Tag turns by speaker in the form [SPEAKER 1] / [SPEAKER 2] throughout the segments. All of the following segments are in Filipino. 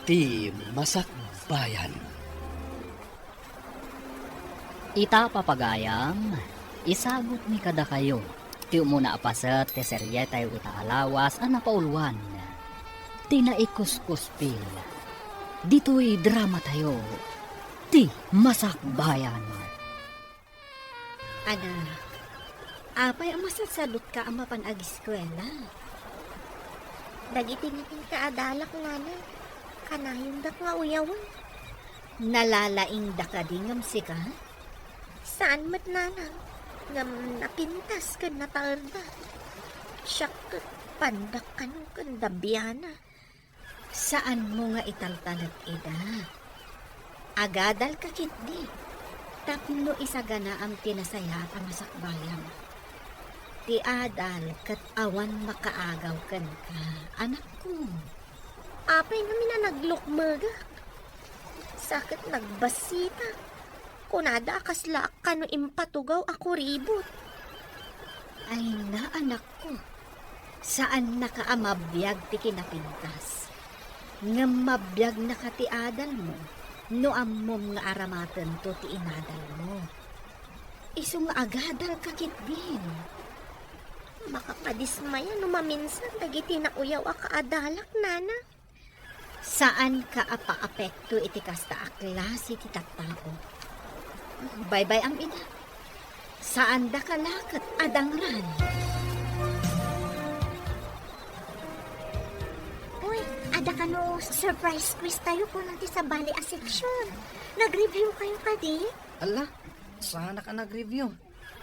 [SPEAKER 1] Ti Masakbayan.
[SPEAKER 2] Ita papagayam, isagot ni kada kayo. Ti umuna apaset, ti serye tayo itaalawas, pauluan. Ti naikuskuspil. Dito'y drama tayo. Ti Masakbayan.
[SPEAKER 3] Ana, apay ang masasadot ka ang mapanag-eskwela. Dagiti natin kaadalak nga na, kanayon dak nga uyawan. Nalalaing da ka dingam sika? Saan mat nanang? Ngam napintas ka na taarda. Siyak ka, pandak ka nung kandabiyana. Saan mo nga italtalag ida? Agadal ka kitdi. Tapno isagana ang tinasaya at ang masakbayan. Ti adal kat awan makaagaw kan ka, anak ko. Apay namin na naglukmaga. Sakit nagbasita. Kunada akasla ka no impatugaw ako ribot. Ay na anak ko. Saan nakaamabiyag ti kinapintas? Nga mabiyag na ka ti adal mo. No ammom nga aramatan to ti inadal mo. Isu nga agadal kakitbin. Makapadismaya no maminsan dagiti na uyaw a kaadalak nana. Saan ka apa-apekto iti kasta aklase ti tattao? Bye-bye am ida. Saan da kalakat adangran? Uy, ada ka no surprise quiz tayo po nanti sa bali a section. Nag-review kayo ka di?
[SPEAKER 1] Ala, sana ka nag-review.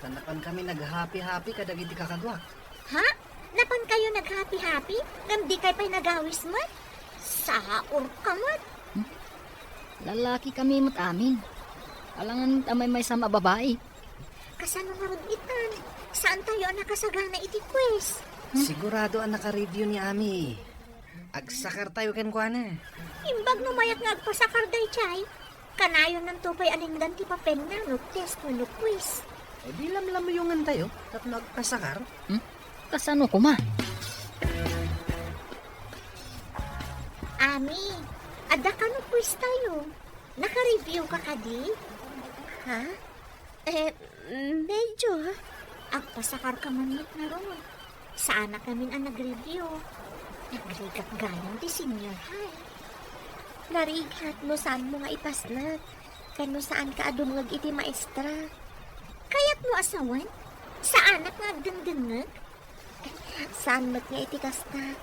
[SPEAKER 1] Tanapan kami nag-happy-happy kadagiti kakadwa.
[SPEAKER 3] Ha? Napan kayo nag-happy-happy? Ngam di kayo pa'y nagawis mo? Saor ka mo?
[SPEAKER 2] Lalaki kami mo't amin. Alangan may sama babae.
[SPEAKER 3] Kasano nga ron itan? Saan tayo nakasagana iti quiz?
[SPEAKER 1] Sigurado ang naka-review ni Ami. Agsakar tayo ken kuana.
[SPEAKER 3] Imbag numayat nga agpasakar day chay. Kanayon ng tupay alinggan ti papel na no test no quiz.
[SPEAKER 1] Eh di lamlamuyungan tayo at nagpasakar.
[SPEAKER 2] Kasano ko ma?
[SPEAKER 3] Ami, ada ka no quiz tayo. Naka-review ka kadi? Ha? Medyo ha. Agpasakar ka man na ron. Saan na kami ang nag-review? Nagrigat gayang di senior high. Narigat no saan mo nga ipaslat. Kano saan ka adumag iti maestra. Kayat mo asawan? Saan at nagdengdengag? Saan mat nga iti kasta?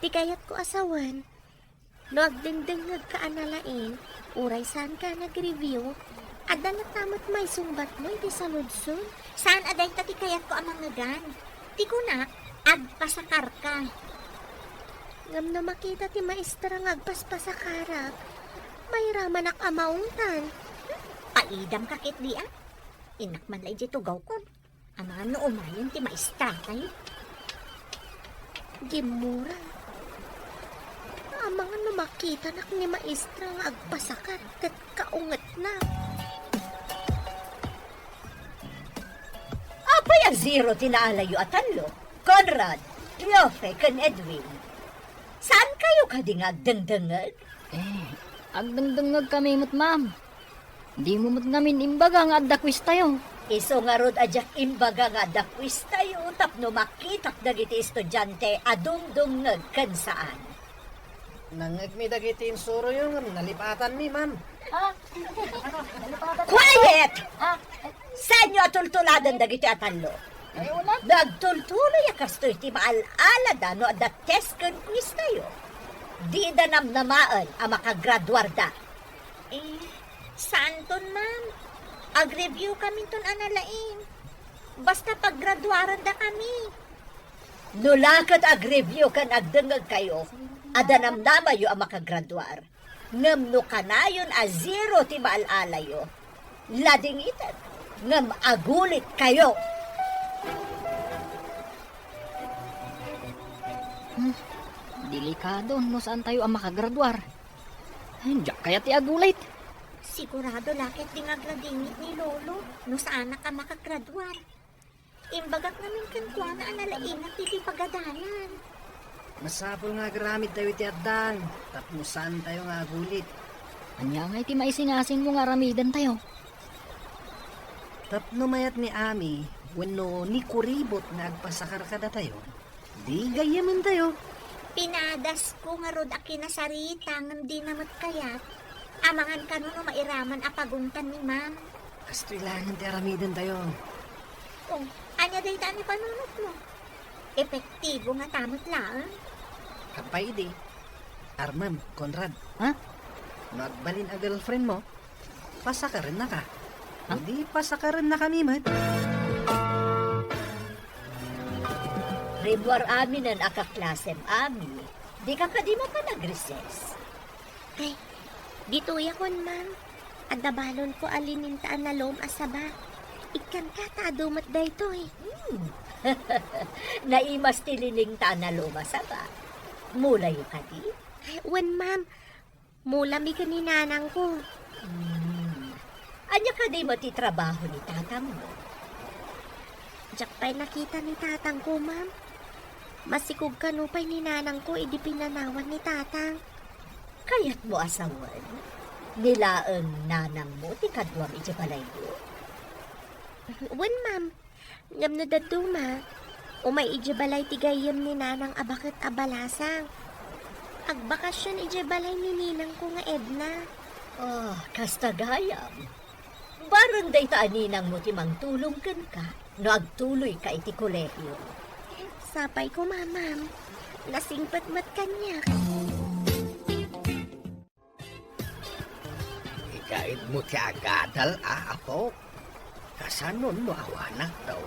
[SPEAKER 3] Ti kayat ko asawan. No agdengdengag ka analain, uray saan ka nag-review, ada na tamat may sumbat mo iti saludsod. Saan aday tati kayat ko amang nagan? Ti ko na, agpasakar ka. Ngam na makita ti maestra ng agpaspasakarak, may ramanak amauntan. Paidam kakit di ah. Inakman la iti tugaw ko. Ama no umayon ti maestra kayo. Gimura. Amang ano makita nak ni maestra nga agpasakar kat kaungat na.
[SPEAKER 4] Apay ang zero tinaalayo at tanlo? Conrad, Yofe, kan Edwin. Saan kayo kadingag dengdengag?
[SPEAKER 2] Agdengdengag kami mo't ma'am. Di mo mo't namin imbaga nga adda quiz tayo.
[SPEAKER 4] Iso nga rod ajak imbaga nga dakwis tayo tapno makitak dagiti estudyante adungdungag kan saan.
[SPEAKER 1] Nangagmi dagiti insuro yung nalipatan mi, ma'am.
[SPEAKER 4] Quiet! Saan nyo atultuladan dagiti atanlo? Nagtultuloy akastoy ti maalala no da test kan quiz tayo. Di da namnamaan ang makagraduar da.
[SPEAKER 3] Saan ton ma'am? Ag-review kami ton analain. Basta paggraduaran da kami.
[SPEAKER 4] Nulakat ag-review kan agdengag kayo, adanamnama yo ang makagraduar. Ngam no kanayon a zero ti maalalayo. Lading itan, ngam agulit kayo.
[SPEAKER 2] Delikado no saan tayo ang makagraduar. Diyak kaya ti agulit.
[SPEAKER 3] Sigurado lakit di nga gradingit ni Lolo no saan na ka makagraduar. Imbagak namin kan kuha na analain at pagadalan.
[SPEAKER 1] Masapol nga gramit tayo iti addang. Tapno saan tayo nga gulit.
[SPEAKER 2] Anya nga iti maisingasing mo nga ramidan tayo.
[SPEAKER 1] Tapno mayat ni Ami, wano ni kuribot nga agpasakar kada tayo. Di gayaman tayo.
[SPEAKER 3] Pinadas ko nga rod aki na sarita ngam di namat kayat. Amangan ka no mairaman apaguntan ni ma'am.
[SPEAKER 1] Kasto ilangan ti aramidan tayo.
[SPEAKER 3] Kung anya day ni panunot mo. Epektibo nga tamot lang.
[SPEAKER 1] Kapay di. Armam, Conrad.
[SPEAKER 2] Ha?
[SPEAKER 1] Magbalin ang girlfriend mo, pasakarin na ka.
[SPEAKER 2] Ha?
[SPEAKER 1] Hindi pasakarin na kami, mat.
[SPEAKER 4] Rimwar amin ang akaklasem ami. Di ka kadima pa nag-recess.
[SPEAKER 3] Ay, gituya kon ma'am. At dabalon ko alinintaan na lom asaba. Ikan ka tadumat da ito eh.
[SPEAKER 4] Naimas tililing ta na lumasa ba? Mula yung kadi?
[SPEAKER 3] Ay, wan ma'am. Mula mi kaninanang ko.
[SPEAKER 4] Anya ka di matitrabaho ni tatang mo?
[SPEAKER 3] Diyak pa'y nakita ni tatang ko ma'am. Masikog kanupay ni nanang ko idi pinanawan ni tatang.
[SPEAKER 4] Kaya't mo asawan. Nilaang nanang mo ti kadwang iti balay mo.
[SPEAKER 3] Wan ma'am. Ngam na daduma. Umay ijabalay tigayam ni nanang abakit abalasang. Agbakasyon ijabalay ni ninang ko nga Edna.
[SPEAKER 4] Kastagayam. Baron day taaninang mo ti mangtulong ken ka. No agtuloy ka iti kolehyo.
[SPEAKER 3] Sapay ko mamam. Nasingpat-mat kanya.
[SPEAKER 5] Ikait mo ti agadal apo. Kasanon mo awanak daw.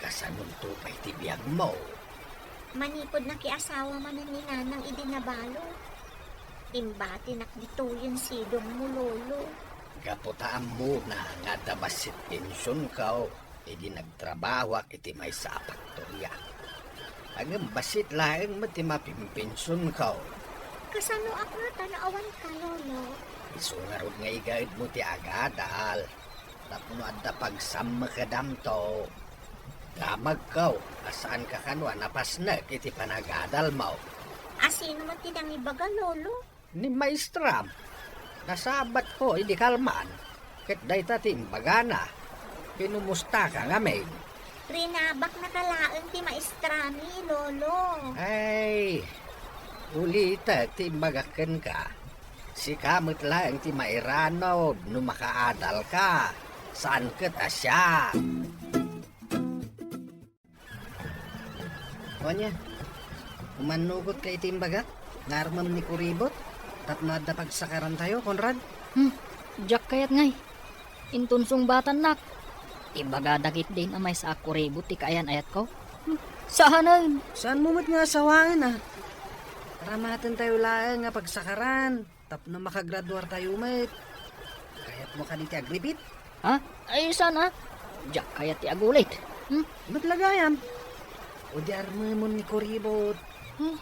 [SPEAKER 5] Kasanon tupay ti biyag mo.
[SPEAKER 3] Manipod na kiasawa man ni nanang idinabalo. Imbati nakdito yung sidong mo lolo.
[SPEAKER 5] Kaputaan mo na nga dabasit pensyon ka o. Idi nagtrabawak iti may sa faktorya. Ang basit laeng mati mapimpensyon ka o.
[SPEAKER 3] Kasano ako na tanaawan ka lolo.
[SPEAKER 5] Isungarod nga igait mo ti agadal. Tapno adda pagsama ka damto. Damag ka o. Asaan ka kanwa napasnak iti panagadal mo.
[SPEAKER 3] Asino man tinang ibaga lolo?
[SPEAKER 5] Ni maestram. Nasabat ko, hindi kalman. Ket day tatim bagana. Pinumusta ka nga may.
[SPEAKER 3] Rinabak na kalaang ti maestrami lolo.
[SPEAKER 5] Ay, ulita ti bagaken ka. Si kamot lang ti mairano no makaadal ka. Saan kita siya?
[SPEAKER 1] Kanya, umanugot kay timbaga, narmam ni kuribot, tapno adda pagsakaran tayo, Conrad.
[SPEAKER 2] Jack kayat ngay. Intunsong batan nak. Ibaga dagit din amay sa ako rebot ti kaayan ayat ko. Sahanan.
[SPEAKER 1] Saan mo mat nga asawangan ah? Ramatan tayo lang nga pagsakaran, tapno makagraduar tayo mat. Kaya't mo ka ti agribit,
[SPEAKER 2] Ha? Ay sana. Jack kayat ti agulit.
[SPEAKER 1] maglagayam. O di armamon ni kuribot.
[SPEAKER 2] Hmm.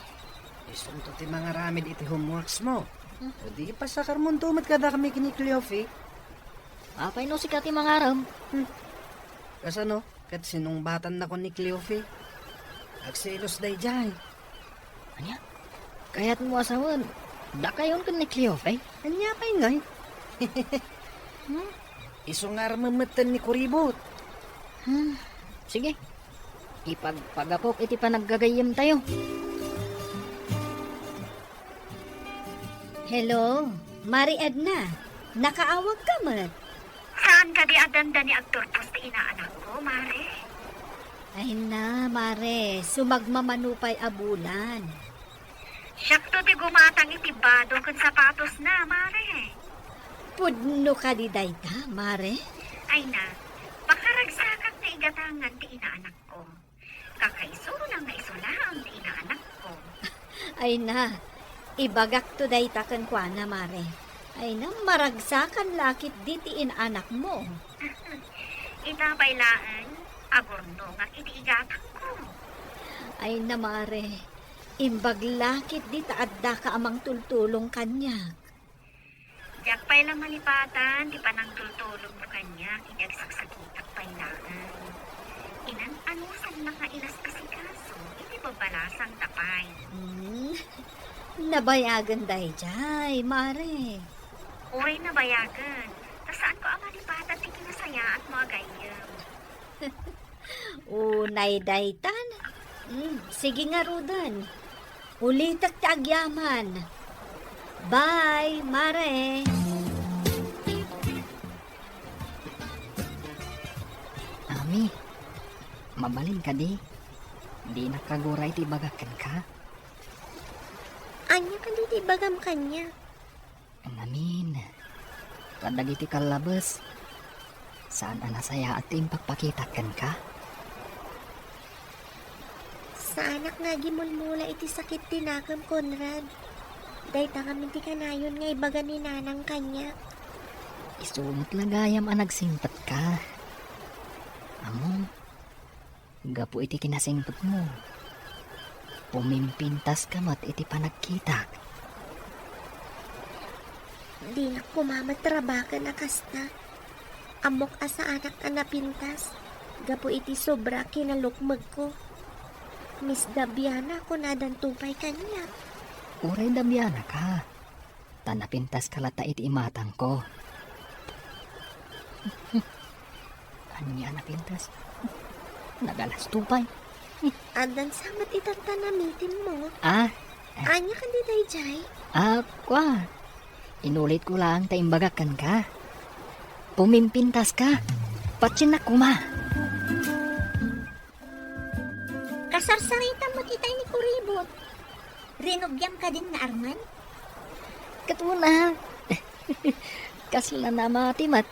[SPEAKER 1] Isunto ti mga ramid iti homeworks mo. O di pasakar mo tumat kada kami kinikliyofi.
[SPEAKER 2] Apay no si kati mangaram.
[SPEAKER 1] Kasano, kat sinumbatan na ko ni Cleofe. Agselos day jay.
[SPEAKER 2] Anya? Kayat mo asawan. Da kayon kan ni Cleofe.
[SPEAKER 1] Anya pa ingay. Isungar mamatan ni Kuribot.
[SPEAKER 2] Sige. Ipagpagapok iti panaggagayam tayo.
[SPEAKER 4] Hello, Mari Edna. Nakaawag ka mat.
[SPEAKER 3] Saan ka di adanda ni agturpos ti inaanak ko, Mare?
[SPEAKER 4] Ay na, Mare. Sumagmamanupay abulan.
[SPEAKER 3] Siyak to di gumatang itibado kung sapatos na, Mare.
[SPEAKER 4] Pudno ka di dayta, Mare.
[SPEAKER 3] Ay na, pakaragsakat na igatangan ti inaanak ko. Kakaisuro lang na isulaang ti inaanak ko.
[SPEAKER 4] Ay na, ibagak to dayta kan kwa na, Mare. Ay na, maragsakan lakit ditiin anak mo.
[SPEAKER 3] Itabay laan, aborno nga iti igatang ko.
[SPEAKER 4] Ay na, Mare. Imbaglakit di taadda ka amang tultulong kanya.
[SPEAKER 3] Diyak pa'y lang malipatan, di pa nang tultulong mo kanya, inagsaksakitag pa'y laan. Inan anusan na nga ilas kasi kaso, iti pabalasang tapay.
[SPEAKER 4] Nabayagan dahi jay, mare.
[SPEAKER 3] Uray na bayagan. Tasaan ko ang malipatan ti kinasaya at mga gayam.
[SPEAKER 4] Unay daytan. Sige nga rudan. Ulitak ti agyaman. Bye, mare.
[SPEAKER 2] Ami, mabalin ka di. Di nakaguray ti bagakan ka.
[SPEAKER 3] Anya ka di bagam kanya.
[SPEAKER 2] Amin. Kadagiti kalabas. Saan anasaya at impagpakitakan ka?
[SPEAKER 3] Sa anak nga gimulmula iti sakit tinakam, Conrad. Dahil tangamin ti kanayon nga ibaga ni nanang kanya.
[SPEAKER 2] Isunot lagayam ang nagsimpat ka. Amo, gapu iti kinasingpat mo. Pumimpintas ka mat iti panagkita.
[SPEAKER 3] Di na kumamatrabakan na kasta. Amok asa anak anapintas. Gapo iti sobra kinalukmag ko. Miss Dabiana ko nadan tupay kanya.
[SPEAKER 2] Uray dabyana ka. Tanapintas kalata iti imatang ko. Anya napintas? Nagalas tupay.
[SPEAKER 3] Adan samat itantanamitin mo.
[SPEAKER 2] Ah,
[SPEAKER 3] Anya ka di dayjay?
[SPEAKER 2] kwa. Inulit ko lang taimbagakan ka. Pumimpintas ka. Patsinak kuma.
[SPEAKER 3] Kasarsaritan mo titay ni Kuribot. Rinugyam ka din nga Arman?
[SPEAKER 2] Katuna. Kasla na matimat.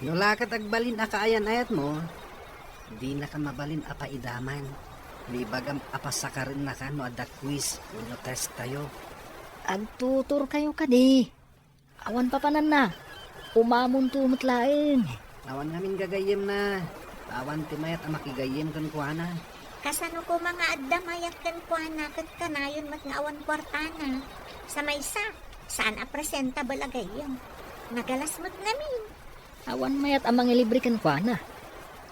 [SPEAKER 1] Nulakat agbalin akaayan ayat mo, di na ka mabalin apa idaman. May bagam apasakarin na ka no ada quiz, no test tayo.
[SPEAKER 2] Agtutur kayo kadi. Awan pa panan na. Umamon tumot laeng.
[SPEAKER 1] Awan namin gagayem na. Awan timayat ang makigayem kan kuana.
[SPEAKER 3] Kasano ko mga addamayat kan kuana kat kanayon mat nga awan kwartana. Sa maysa, saan a presentable agayam? Nagalasmot namin.
[SPEAKER 2] Awan mayat amang ilibre kan kwa na.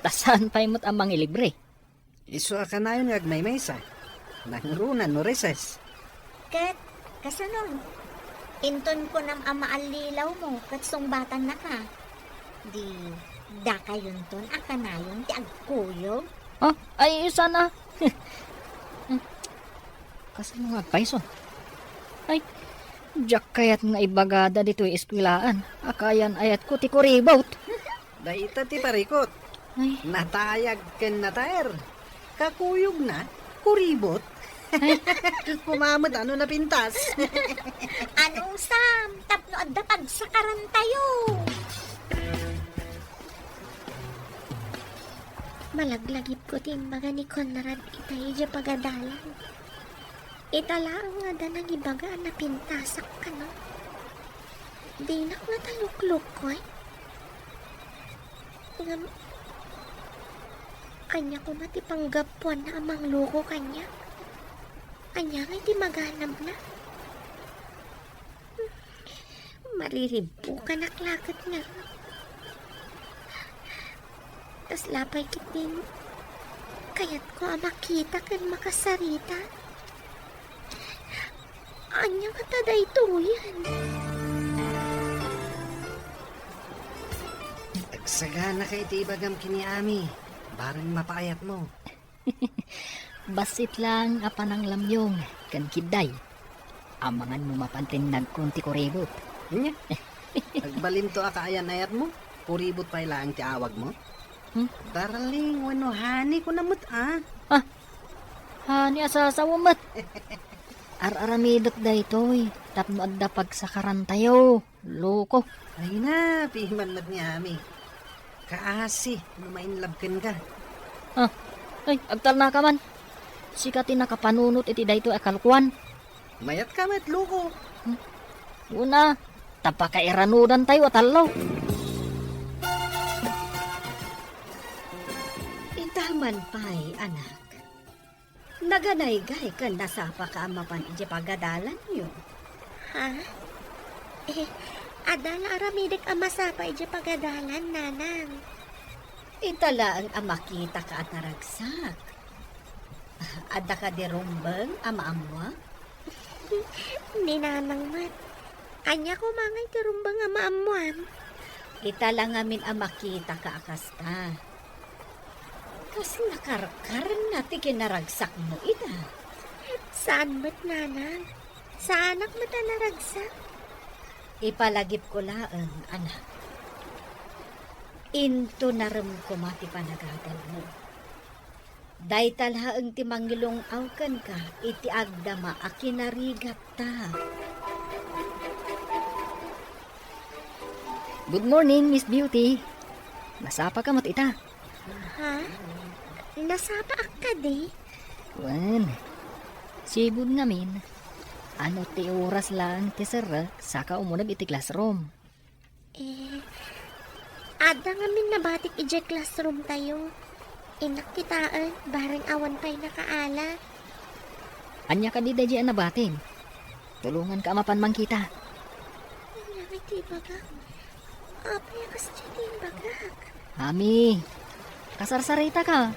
[SPEAKER 2] Tasan pa imot amang ilibre.
[SPEAKER 1] Iso ka na yun agmay maysa. Nangrunan no reses.
[SPEAKER 3] Kat, kasanon? Inton ko nam amaalilaw mo kat sungbatan na ka. Di, da kayon ton akanayon ti agkuyo.
[SPEAKER 2] Oh, ay sana. Kasi mga paiso. Ay, jak kayat nga ibagada dito iskwilaan. Akayan ayat ko ti kuribot.
[SPEAKER 1] Daita ti parikot.
[SPEAKER 2] Ay,
[SPEAKER 1] Natayag ken nataer. Kakuyog na, kuribot. Kumamot ano na pintas.
[SPEAKER 3] Anong sam? Tapno adda pagsakaran tayo. Malaglagip ko timbaga ni Conrad itay dya pagadalan. Italaang nga da nang ibaga na pintasak ka no. Di na nga taluklok ko eh. Kanya ko matipanggapuan na amang loko kanya. Kanya nga iti maganap na. Mariribo ka naklakat nga. Tas lapay kitin. Kaya't ko makita kan makasarita. Anya ka taday ito yan.
[SPEAKER 1] Agsagana kay ti ibagam kiniami. Barang mapayat mo.
[SPEAKER 2] basit lang apan ang lamyong. Kan kiday. Amangan mo mapantinag kunti kuribot.
[SPEAKER 1] Nya. Agbalin to akaayan ayat mo. Kuribot pa ilang ti awag mo. Darling, wano hani ko namut ah.
[SPEAKER 2] Hani asasawamat. Ar-aramidot da ito'y. Tapno adda pagsakaran tayo. Loko.
[SPEAKER 1] Ay na, pihiman mat ni Ami. Kaasi, numainlabken ka.
[SPEAKER 2] Ay, agtal na ka man. Sikatin nakapanunot iti da ito akalkuan.
[SPEAKER 1] Mayat ka met luko.
[SPEAKER 2] Una, tapakairanudan tayo at alaw.
[SPEAKER 4] Itaman pa'y, anak. Naganay-gay ka nasapa ka amapan iti pagadalan niyo.
[SPEAKER 3] Ha? Adala aramidik amasapa iti pagadalan, nanang.
[SPEAKER 4] Itala ang amakita ka at naragsak. Adda ka di rumbeng, ama-amwa?
[SPEAKER 3] Ninanang mat. Anya ko mangay tirumbang nga maamuan.
[SPEAKER 4] Ita lang amin ang makita ka akas ka. Kasi nakarkaran natin kinaragsak mo ita.
[SPEAKER 3] Saan ba't nanang? Sa anak mo ta naragsak?
[SPEAKER 4] Ipalagip ko laang, anak. Into naram ko mati panagadal mo. Day talhaang timangilong awkan ka, iti agdama akinarigat ta.
[SPEAKER 2] Good morning, Miss Beauty. Nasapa ka mo't ita.
[SPEAKER 3] Ha? Nasapa ka di?
[SPEAKER 2] Wan, sibod namin. Ano ti oras lang ti sir, saka umunag iti classroom.
[SPEAKER 3] Ada nga min nabatik ije classroom tayo. Inak kitaan, bareng awan pa'y nakaala.
[SPEAKER 2] Anya ka di dahi na batin. Tulungan ka mapan mang kita.
[SPEAKER 3] Nangyari di baga. Apay akas dyan bagak.
[SPEAKER 2] Ami, kasarsarita ka.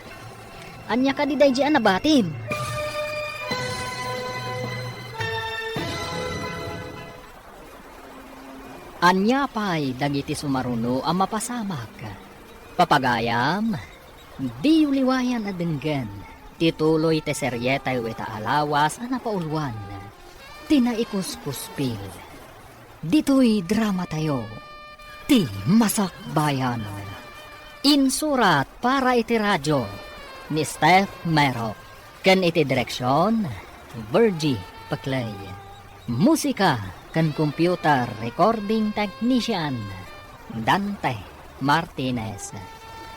[SPEAKER 2] Anya ka di dahi na batin. Anya pa'y dagiti sumaruno ang mapasamak. Papagayam, di uliwayan na denggan. Tituloy te seryeta yu ita alawas ang napauluan. Tinaikuskuspil. Dito'y drama tayo. Ti Masak Bayan. Insurat para iti radyo ni Steph Mero. Kan iti direksyon, Virgie Paclay. Musika kan computer recording technician, Dante Martinez.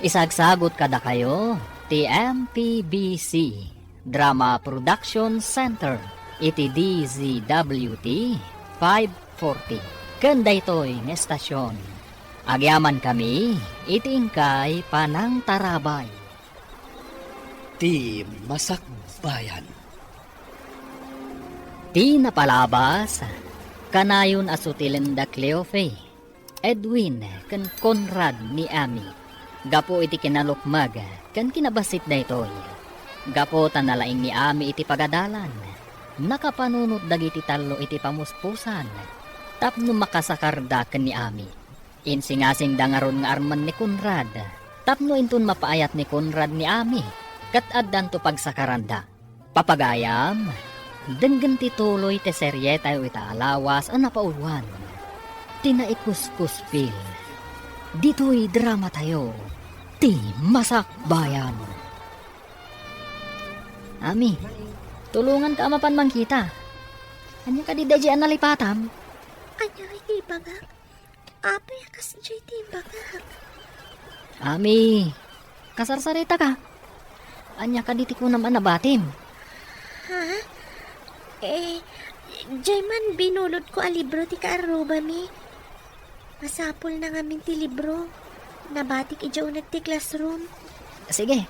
[SPEAKER 2] Isagsagot kada kayo, TMPBC Drama Production Center, iti DZWT 540. Kanda ito'y ng estasyon. Agyaman kami, itingkay panang tarabay.
[SPEAKER 5] Ti Masak Bayan.
[SPEAKER 2] Ti napalabas, kanayon asutilen da Cleofe, Edwin, kan Conrad ni Ami. Gapo iti kinalukmag, kan kinabasit da ito'y. Gapo tanalaing ni Ami iti pagadalan. Nakapanunod dagiti talo iti pamuspusan. Tapno makasakarda kan ni Ami. Insingasing dangaron nga arman ni Conrad. Tapno intun mapaayat ni Conrad ni Ami. Kat addan to pagsakaranda. Papagayam, denggan tituloy te serye tayo ita alawas ang napauluan. Tinaikuskuspil. Dito'y drama tayo. Ti Masak Bayan. Ami, tulungan ka mapan mang kita. Anya ka di dahi ang nalipatam?
[SPEAKER 3] Anya di bagak. Apay akas dyan di bagak.
[SPEAKER 2] Ami, kasarsarita ka. Anya ka di ti ko naman nabatim.
[SPEAKER 3] Ha? Dyan man binulot ko a libro ti kaaruba mi. Masapol na ngamin ti libro. Nabatik ijaw ti classroom.
[SPEAKER 2] Sige,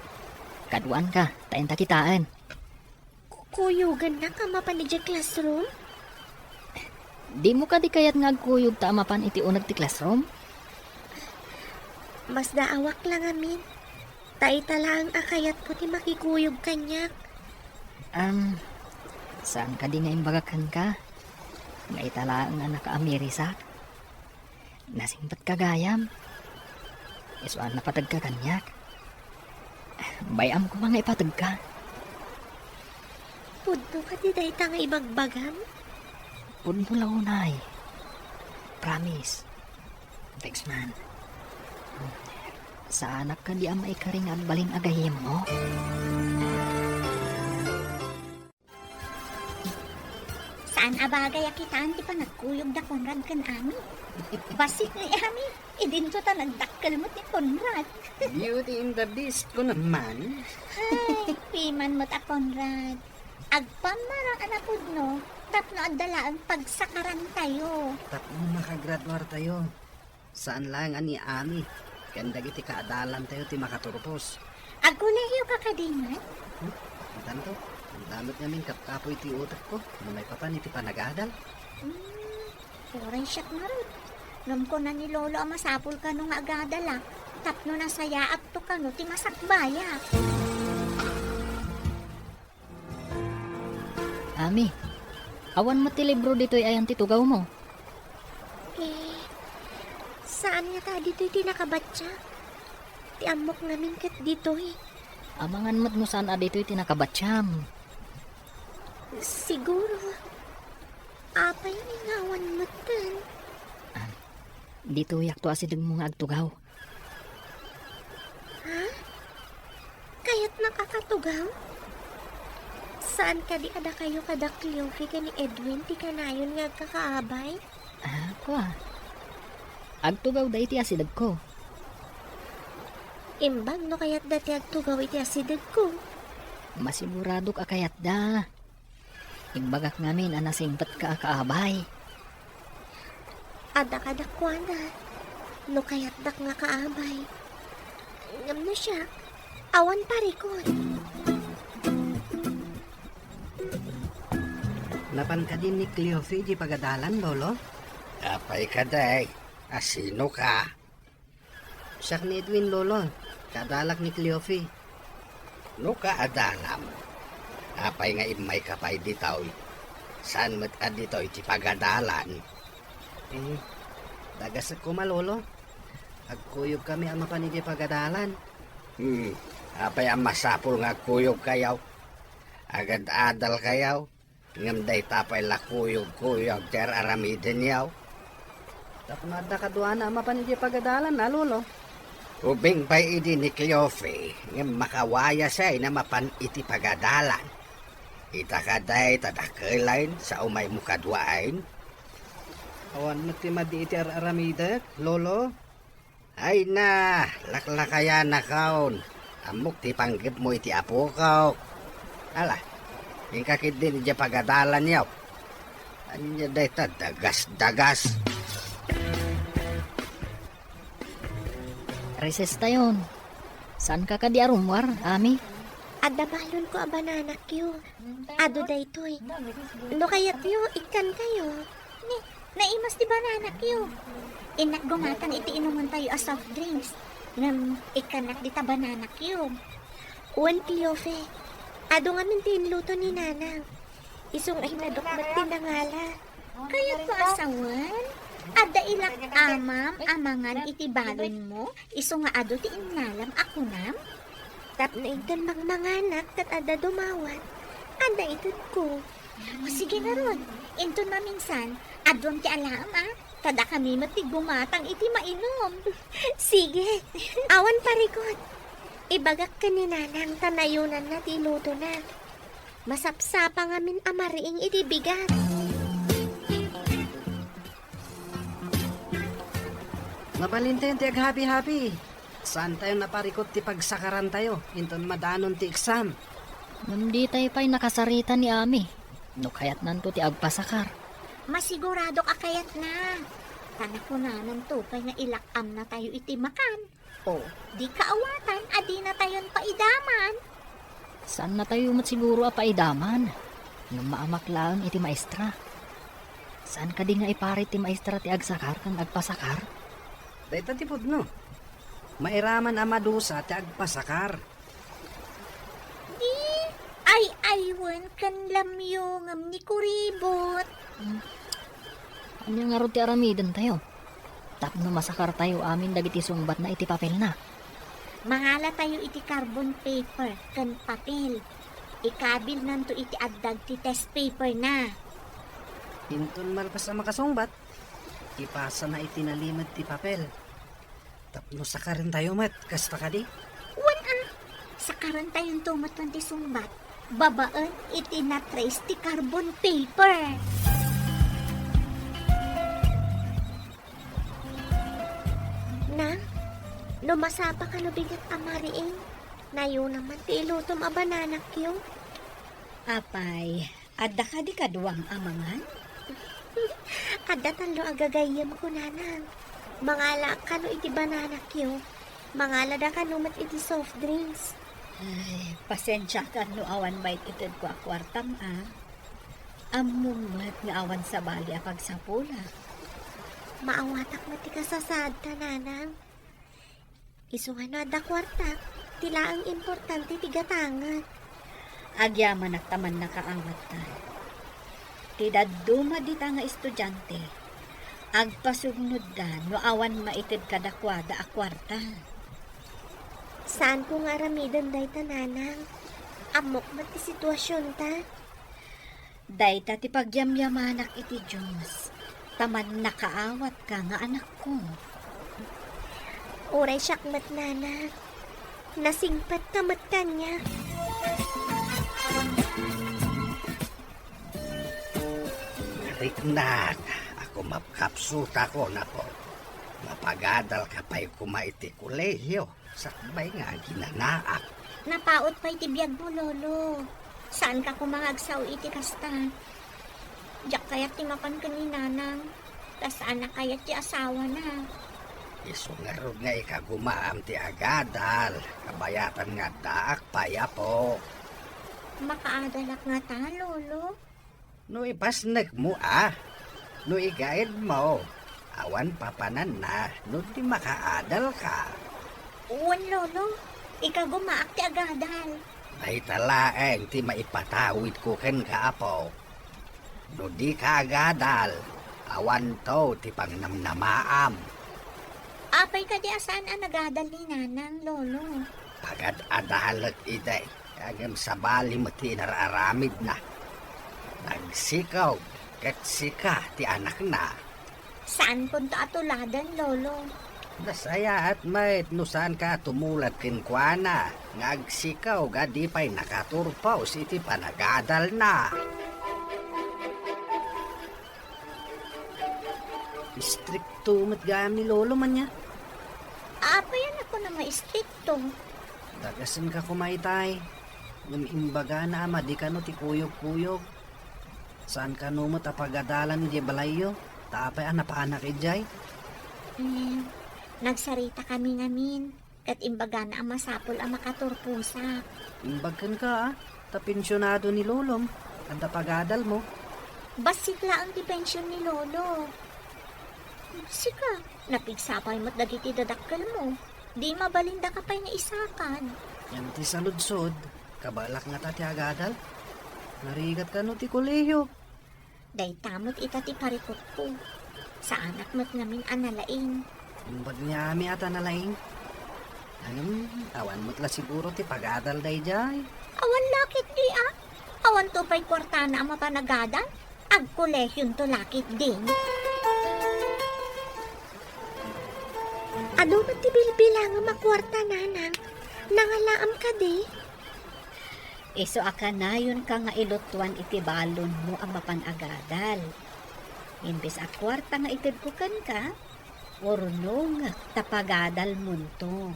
[SPEAKER 2] kaduan ka, tayo takitaan.
[SPEAKER 3] Kuyugan na ka mapan ije classroom?
[SPEAKER 2] Di mo ka di kayat ngagkuyog ta mapan iti unag ti classroom?
[SPEAKER 3] Mas daawak lang amin. Taita lang akayat ko ti makikuyog kanyak.
[SPEAKER 2] Saan ka di nga imbagakan ka? Nga italaang nga naka-Amerisak? Nasingpat ka gayam? Isuan na patag ka kanyak? Bayam ko mga ipatag ka.
[SPEAKER 3] Pudno ka di dayta nga ibagbagam?
[SPEAKER 2] Pud mo launay. Promise. Thanks man. Sa anak ka di ang maikaring at balin agayim mo?
[SPEAKER 3] Saan abagay akitaan ti pa nagkuyog da Conrad kan ami? Basik ni ami, idinto ta nagdakkel mo ti Conrad.
[SPEAKER 1] Beauty in the Beast ko naman.
[SPEAKER 3] Ay, piman mo ta Conrad. Agpamarang anapod no, tapno adala ang pagsakaran tayo.
[SPEAKER 1] Tapno makagraduar tayo. Saan lang ani Ami? Kanda iti kaadalan tayo ti makaturpos.
[SPEAKER 3] Aguleyo ka kadingan?
[SPEAKER 1] Tanto, ang damot namin kapkapoy ti utak ko. Ano may papan iti panagadal?
[SPEAKER 3] Puray siyak na rin. Ngam ko na ni Lolo ang masapul ka nung agadala. Tapno na sayaap to ka no, ti masakbaya.
[SPEAKER 2] Ami, awan mo ti libro dito'y ayan ti tugaw mo.
[SPEAKER 3] Eh, saan nga ta dito'y tinakabatsa? Ti amok namin kat dito'y.
[SPEAKER 2] Amangan mo't no saan dito'y tinakabatsyam.
[SPEAKER 3] Siguro, apay ingawan mo tan.
[SPEAKER 2] Dito yak to asidag mo nga agtugaw.
[SPEAKER 3] Ha? Kaya't nakakatugaw? Saan ka di ada kayo kada Cleofe ka ni Edwin ti kanayon nga kakaabay?
[SPEAKER 2] Ako agtugaw da iti asidag ko.
[SPEAKER 3] Imbag no kaya't dati agtugaw iti asidag ko.
[SPEAKER 2] Masigurado ka kayat da. Igbagak ngamin anasingpat ka kaabay.
[SPEAKER 3] Ada kadakwana. No kaya't dak nga kaabay. Ngam na siya. Awan parikot.
[SPEAKER 1] Napan ka din ni Cleofe di pagadalan, lolo?
[SPEAKER 5] Apay ka day. Asino ka?
[SPEAKER 1] Siya ni Edwin, lolo. Kadalak ni Cleofe.
[SPEAKER 5] No ka adalam. Apay nga imay kapay ditaw. Saan mat dito iti pagadalan?
[SPEAKER 1] Eh, dagas ko malolo. Agkuyog kami ang mapanidi pagadalan.
[SPEAKER 5] Apay ang masapul nga kuyog kayaw. Agad adal kayaw. Ngam day tapay lakuyog-kuyog ter aramiden yaw.
[SPEAKER 1] Tapos na kaduana ang mapanidi pagadalan na, lolo.
[SPEAKER 5] Ubing pa'y idi ni Cleofe, ngam makawaya siya na mapan iti pagadalan. Itakaday tadakelain sa umay mukadwain.
[SPEAKER 1] Awan mo ti madi iti aramidak, lolo.
[SPEAKER 5] Ay na, laklakaya na kaon. Amok ti panggip mo iti apo kaw. Ala, hingkakit din iti pagadalan yaw. Anya day dagas-dagas.
[SPEAKER 2] Reses tayon. Saan ka di arumwar, Ami?
[SPEAKER 3] Ada balon ko a banana kyo. Ado daytoy. No kayat yo, ikan kayo. Ni, naimas di banana kyo. Inak gumatan iti inuman tayo a soft drinks. Ngam ikanak di ta banana kyo. Uwan Cleofe. Ado nga min tinluto ni nanang. Isong ay nadokbat tinangala. Kayat ko asawan? Ada ilak amam, amangan iti balon mo, iso nga ado ti inalam ako nam. Tap na ikan mangmanganak kat ada dumawat. Ada itut ko. O sige na ron, into na minsan, adon ti alam kada kami matigumatang iti mainom. Sige, awan parikot. Ibagak ka ni nanang tanayunan na ti luto na. Masapsapa ngamin amariing iti bigat.
[SPEAKER 1] Mabalin tayo ti aghabi-habi. Saan tayo naparikot ti pagsakaran tayo? Inton madanon ti exam.
[SPEAKER 2] Nandi tayo pa'y nakasarita ni Ami. No kayat nanto ti agpasakar.
[SPEAKER 3] Masigurado ka kayat na. Tanakunanan to kay nga ilakam na tayo iti makan. O, di kaawatan, adi na tayon paidaman.
[SPEAKER 2] Saan na tayo siguro apaidaman? Nung maamaklaan iti maestra. Saan ka di nga iparit ti maestra ti agsakar kang agpasakar?
[SPEAKER 1] Dahil tipod no. Mairaman ang madusa ti agpasakar.
[SPEAKER 3] Di, ay aywan kan lamyong ni kuribot.
[SPEAKER 2] Ano nga ro ti aramidan tayo? Tapno masakar tayo amin dagiti sungbat na iti papel na.
[SPEAKER 3] Mangala tayo iti carbon paper kan papel. Ikabil nanto iti addag ti test paper na.
[SPEAKER 1] Inton malpas ang makasungbat. Ipasa na itinalimad ti papel. Tapno sakarin tayo mat. Kasta ka di?
[SPEAKER 3] Sakaran tayong tumatan ti sumbat. Babaan iti na-trace ti carbon paper. Na, lumasapa ka no bigat amariing. Nayo naman ti ilutom a banana kyo.
[SPEAKER 4] Apay, adda ka di kaduwang amangan?
[SPEAKER 3] Ada talo agagayam ko nanang. Mangala ka no iti banana kyo. Mangala da ka no mat iti soft drinks.
[SPEAKER 4] Ay, pasensya ka no awan bait itid ko akwartam Among mat nga awan sa bali a pagsapula.
[SPEAKER 3] Maawatak mati ka sa sad ka nanang. Isungan na da kwartak. Tila ang importante ti gatangan.
[SPEAKER 4] Agyaman at taman nakaangat ka. Tidad duma dita nga estudyante. Agpasugnod da no awan maitid kadakwada a kwarta.
[SPEAKER 3] Saan ko nga ramidan day tananang? Amok ba't ti sitwasyon ta?
[SPEAKER 4] Dayta ti pagyamyamanak iti Diyos. Taman nakaawat ka nga anak ko.
[SPEAKER 3] Uray syakmat nana. Nasingpat tamat kanya.
[SPEAKER 5] Riknat, ako mapkapsuta ko na po. Mapagadal ka pa'y kumaiti kolehiyo. Sakbay nga ginanaak.
[SPEAKER 3] Napaot pa iti biyag mo, lolo. Saan ka kumangagsaw iti kasta? Diyak kaya't timapan ka ni nanang. Tas anak kaya't ti asawa na.
[SPEAKER 5] Isungarod nga ikagumaam ti agadal. Kabayatan nga daak paya po.
[SPEAKER 3] Makaadalak nga ta, lolo.
[SPEAKER 5] No ipasnek mo No igaid mo. Awan papanan na. No di makaadal ka.
[SPEAKER 3] Uwan, lolo. Ikagumaak ti agadal.
[SPEAKER 5] Ay talaeng ti maipatawid ko ken kaapo. No di ka agadal. Awan to ti pangnamnamaam.
[SPEAKER 3] Apay ka di asan ang nagadal ni nanang, lolo.
[SPEAKER 5] Pagad adalag iday. Agam sa bali mo ti nararamid na. Nagsikaw. Ket sika ti anak na.
[SPEAKER 3] Saan punta atuladan, lolo?
[SPEAKER 5] Dasaya at mait no saan ka tumulat kinkwana. Ngagsikaw gadi pa'y nakaturpaw iti panagadal na.
[SPEAKER 1] Istrikto matgayam ni lolo man niya.
[SPEAKER 3] Apayan ako na maistikto.
[SPEAKER 1] Dagasan ka kumaitay. Nung imbaga na ama, di ka no ti kuyog-kuyog. Saan ka no mo tapagadalan di balayo? Tapay napaanak ijay.
[SPEAKER 3] Nagsarita kami ngamin. Kat imbaga na ang masapol ang makaturpusa.
[SPEAKER 1] Imbagkan ka Tapinsyonado ni lolom. Ang tapagadal mo.
[SPEAKER 3] Basikla ang dipensyon ni lolo. Sika, napigsapay mo't dagiti dadakkel mo. Di mabalinda ka pa'y naisakan.
[SPEAKER 1] Yan ti saludsod. Kabalak nga tati agadal. Narigat ka no ti kolehiyo.
[SPEAKER 3] Day tamot ita ti parikot ko. Sa anak mo't namin analain.
[SPEAKER 1] Imbag niya ami ata nalaing. Anong awan mo't la siguro ti pagadal day jay.
[SPEAKER 3] Awan lakit di Awan to pa'y kwartana ang mapanagadan. Ag kolehyon to lakit din. Ano man ti bilbilang ang makwarta nanang? Nangalaam ka di?
[SPEAKER 4] Iso akanayon ka nga ilutuan iti balon mo ang mapanagadal. Imbes a kwarta nga itidkukan ka, urno nga tapagadal mo to.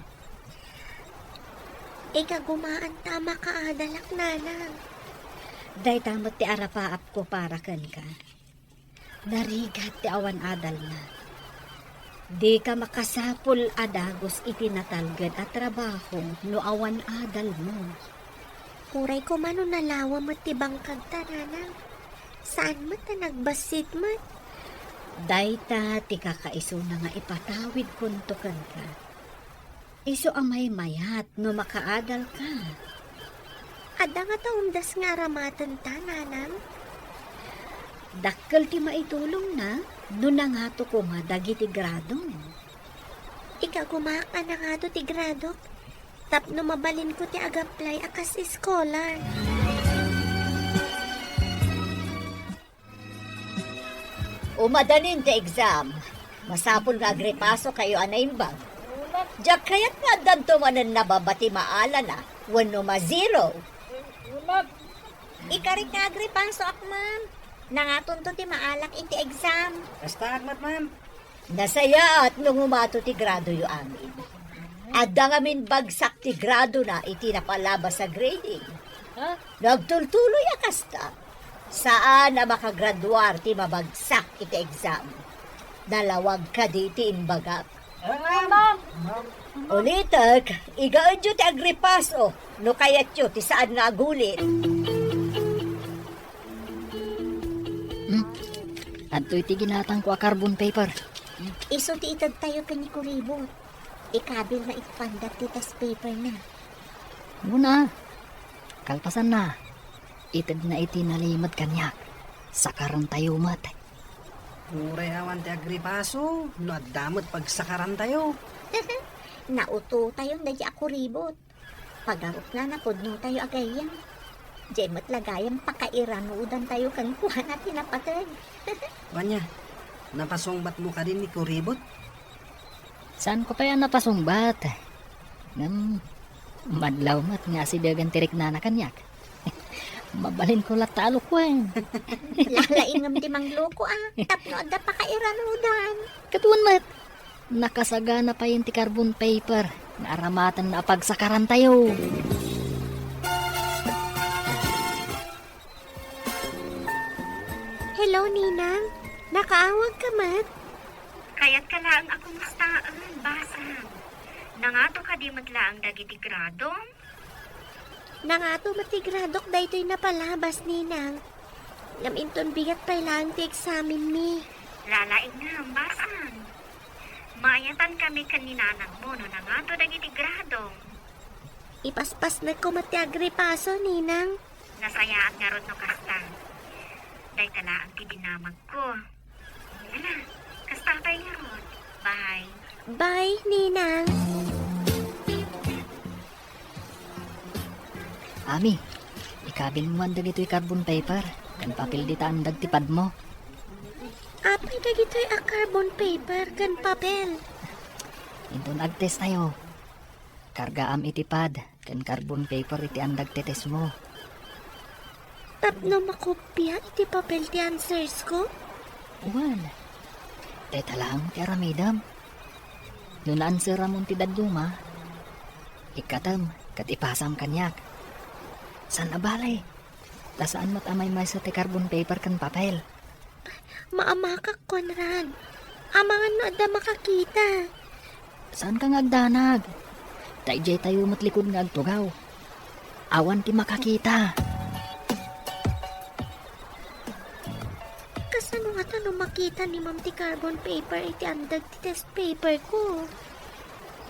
[SPEAKER 3] Ikagumaan tama ka adalak nanang.
[SPEAKER 4] Day tamot ti arapaap ko para kan ka. Narigat ti awan adal na. Di ka makasapol adagos itinatalgad at trabaho no awan adal mo.
[SPEAKER 3] Kuray ko mano nalawa mo ti bangkag nanang. Saan mo ta nagbasit mo?
[SPEAKER 4] Dayta ti kakaiso na nga ipatawid kuntukan ka. Iso ang may mayat no makaadal ka.
[SPEAKER 3] Ada nga taundas nga aramatan ta nanang.
[SPEAKER 4] Dakkel ti maitulong na no nangato ko nga dagiti gradong.
[SPEAKER 3] Ikagumaan na nga to ti gradok. Tapno mabalin ko ti agaplay akas scholar.
[SPEAKER 4] Umadanin ti exam. Masapul nga agrepaso kayo anaimbag. Diyak kaya't nga danto manan nababati maala na. Wano ma-zero.
[SPEAKER 3] Ikarit nga agripaso ak ma'am. Nangaton to ti maalak iti exam.
[SPEAKER 1] Basta agmat ma'am.
[SPEAKER 4] Nasaya at nung umato ti grado yu amin. Adda nga min bagsak ti grado na iti napalabas sa grading. Nagtultuloy akasta. Saan na makagraduar ti mabagsak iti exam? Dalawag ka di ti inbagak. Ulitak, igaadyo ti agripaso. No kayat yo ti saan nga agulit.
[SPEAKER 2] Adto'y ti ginatang ko a carbon paper.
[SPEAKER 3] Iso ti itad tayo kani kuribot. Ikabil na ipandat ti test paper na.
[SPEAKER 2] Muna, kalpasan na. Itid na iti nalimad kanyak. sakaran tayo mat.
[SPEAKER 1] Uray awan ti agripaso, no addamot pagsakaran tayo.
[SPEAKER 3] Nauto tayo na di ako ribot. Pagarot nga na no tayo agayan. Jemot lagayang pakairanudan tayo kang kuha na tinapatag.
[SPEAKER 1] Wanya, napasungbat mo ka din ni Kuribot?
[SPEAKER 2] Saan ko pa yan napasungbat? Madlaw mat nga si dagan tirik na kanyak. Mabalin ko latalo ko eh.
[SPEAKER 3] Lalaingam di mang loko Tapno da pakairanudan.
[SPEAKER 2] Katuan mat, nakasagana pa yung ti carbon paper na aramatan na pagsakaran tayo.
[SPEAKER 3] Hello, Ninang. Nakaawag ka, Mat?
[SPEAKER 6] Kaya't ka lang akong mustaan, basang. Nangato ka di matlaang dagiti gradong?
[SPEAKER 3] Nangato matigradok daytoy napalabas, Ninang. Naminton bigat pa lang ti examen mi.
[SPEAKER 6] Lalaing nga, basang. Mayatan kami kaninanang mo no nangato dagiti gradong.
[SPEAKER 3] Ipaspas na ko matiagripaso, Ninang.
[SPEAKER 6] Nasayaan nga rod no kasta. Day tala ang tibinamag ko. Ala, kasta tayo nga rod. Bye.
[SPEAKER 3] Bye, Ninang.
[SPEAKER 2] Ami, ikabil mo ang dagito'y carbon paper. Kan papel di taan dagtipad mo.
[SPEAKER 3] Apay na gito'y a carbon paper kan papel.
[SPEAKER 2] Inton agtest tayo. Karga am itipad. Kan carbon paper iti andag tetes mo.
[SPEAKER 3] Tapno makopya iti papel ti answers ko.
[SPEAKER 2] Uwan. Teta lang ti aramidam. Nung answer ramon ti daduma. Ikatam, kat ipasam kanyak. San abalay? Tasaan mat amay may sa ti carbon paper kan papel.
[SPEAKER 3] Maamakak, Conrad. Amangan no da makakita.
[SPEAKER 2] Saan ka ngagdanag? Taijay tayo matlikod nga agtugaw. Awan ti makakita.
[SPEAKER 3] Kasano nga tanong makita ni Ma'am ti carbon paper iti andag ti test paper ko.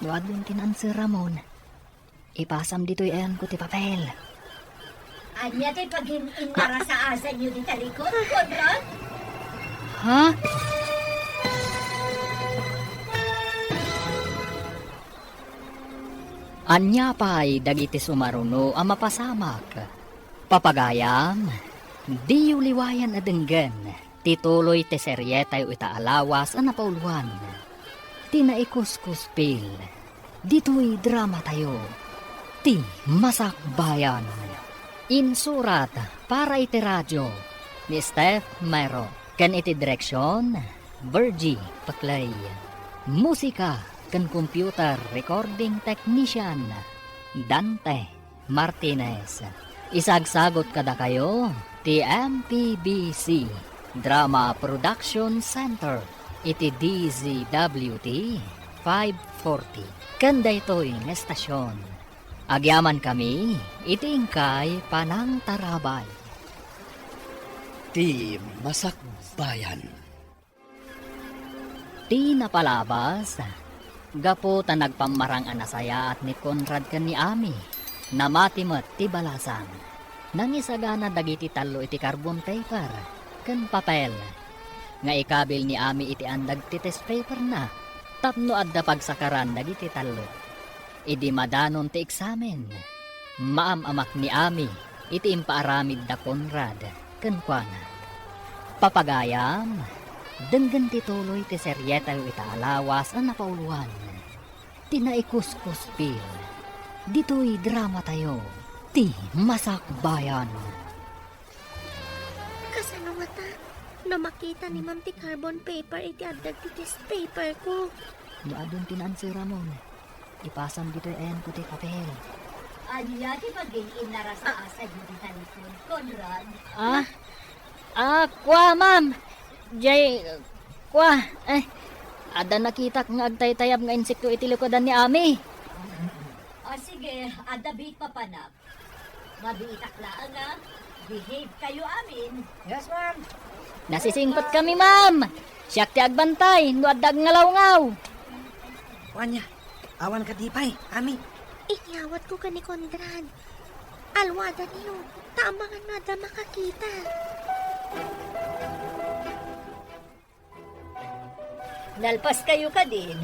[SPEAKER 2] Duad yung tinansir ramon. Ipasam dito'y ayan ko ti papel.
[SPEAKER 4] Anya ti pag-inara sa asa niyo di talikod, Conrad?
[SPEAKER 2] Ha? Anya pa'y dagiti sumaruno ang mapasamak. Papagayam, di uliwayan na denggan. Tituloy te seryetay o itaalawas ang napauluan. Tinaikuskuspil. Dito'y drama tayo. Ti masakbayan. Insurat para iti radyo ni Steph Mero. Kan iti direksyon, Virgie Paklay. Musika kan computer recording technician, Dante Martinez. Isagsagot kada kayo, ti MPBC Drama Production Center, iti DZWT 540. Kanda ito'y estasyon. Agyaman kami, itingkay panang tarabay.
[SPEAKER 5] Ti masakbayan.
[SPEAKER 2] Ti napalabas, gapo ta nagpamarang anasaya at ni Conrad kan ni Ami, namatimat ti balasan. Nangisagana dagiti talo iti carbon paper, kan papel. Nga ikabil ni Ami iti andag ti test paper na, tapno adda pagsakaran dagiti talo. Idi madanon ti eksamen. Maamamak ni Ami, iti impaaramid da Conrad, kan kuana. Papagayam, denggan tituloy ti seryeta yu itaalawas ang napauluan. Tinaikuskuspil. Dito'y drama tayo. Ti masakbayan.
[SPEAKER 3] Kasano nga ta? No makita ni Ma'am ti carbon paper iti andag ti test paper ko.
[SPEAKER 2] Doadon tinansir ramon. Ipasam dito'y ayan ko ti papel.
[SPEAKER 4] Anya ti pag-inara sa asa niyo di talikod, Conrad?
[SPEAKER 2] Kwa ma'am. Jay, kwa. Ada nakita nga agtay-tayab nga insekto iti likodan ni Ami.
[SPEAKER 4] Sige, adabit papanap. Mabiitak laan nga. Behave kayo amin.
[SPEAKER 1] Yes, ma'am.
[SPEAKER 2] Nasisingkot kami ma'am. Siyak ti agbantay. Nuadag ngalaw-ngaw.
[SPEAKER 1] Wanya, awan ka di pa'y, Ami.
[SPEAKER 3] Inyawat ko ka ni Conrad. Alwada niyo. Taamangan na da makakita.
[SPEAKER 4] Nalpas kayo ka din.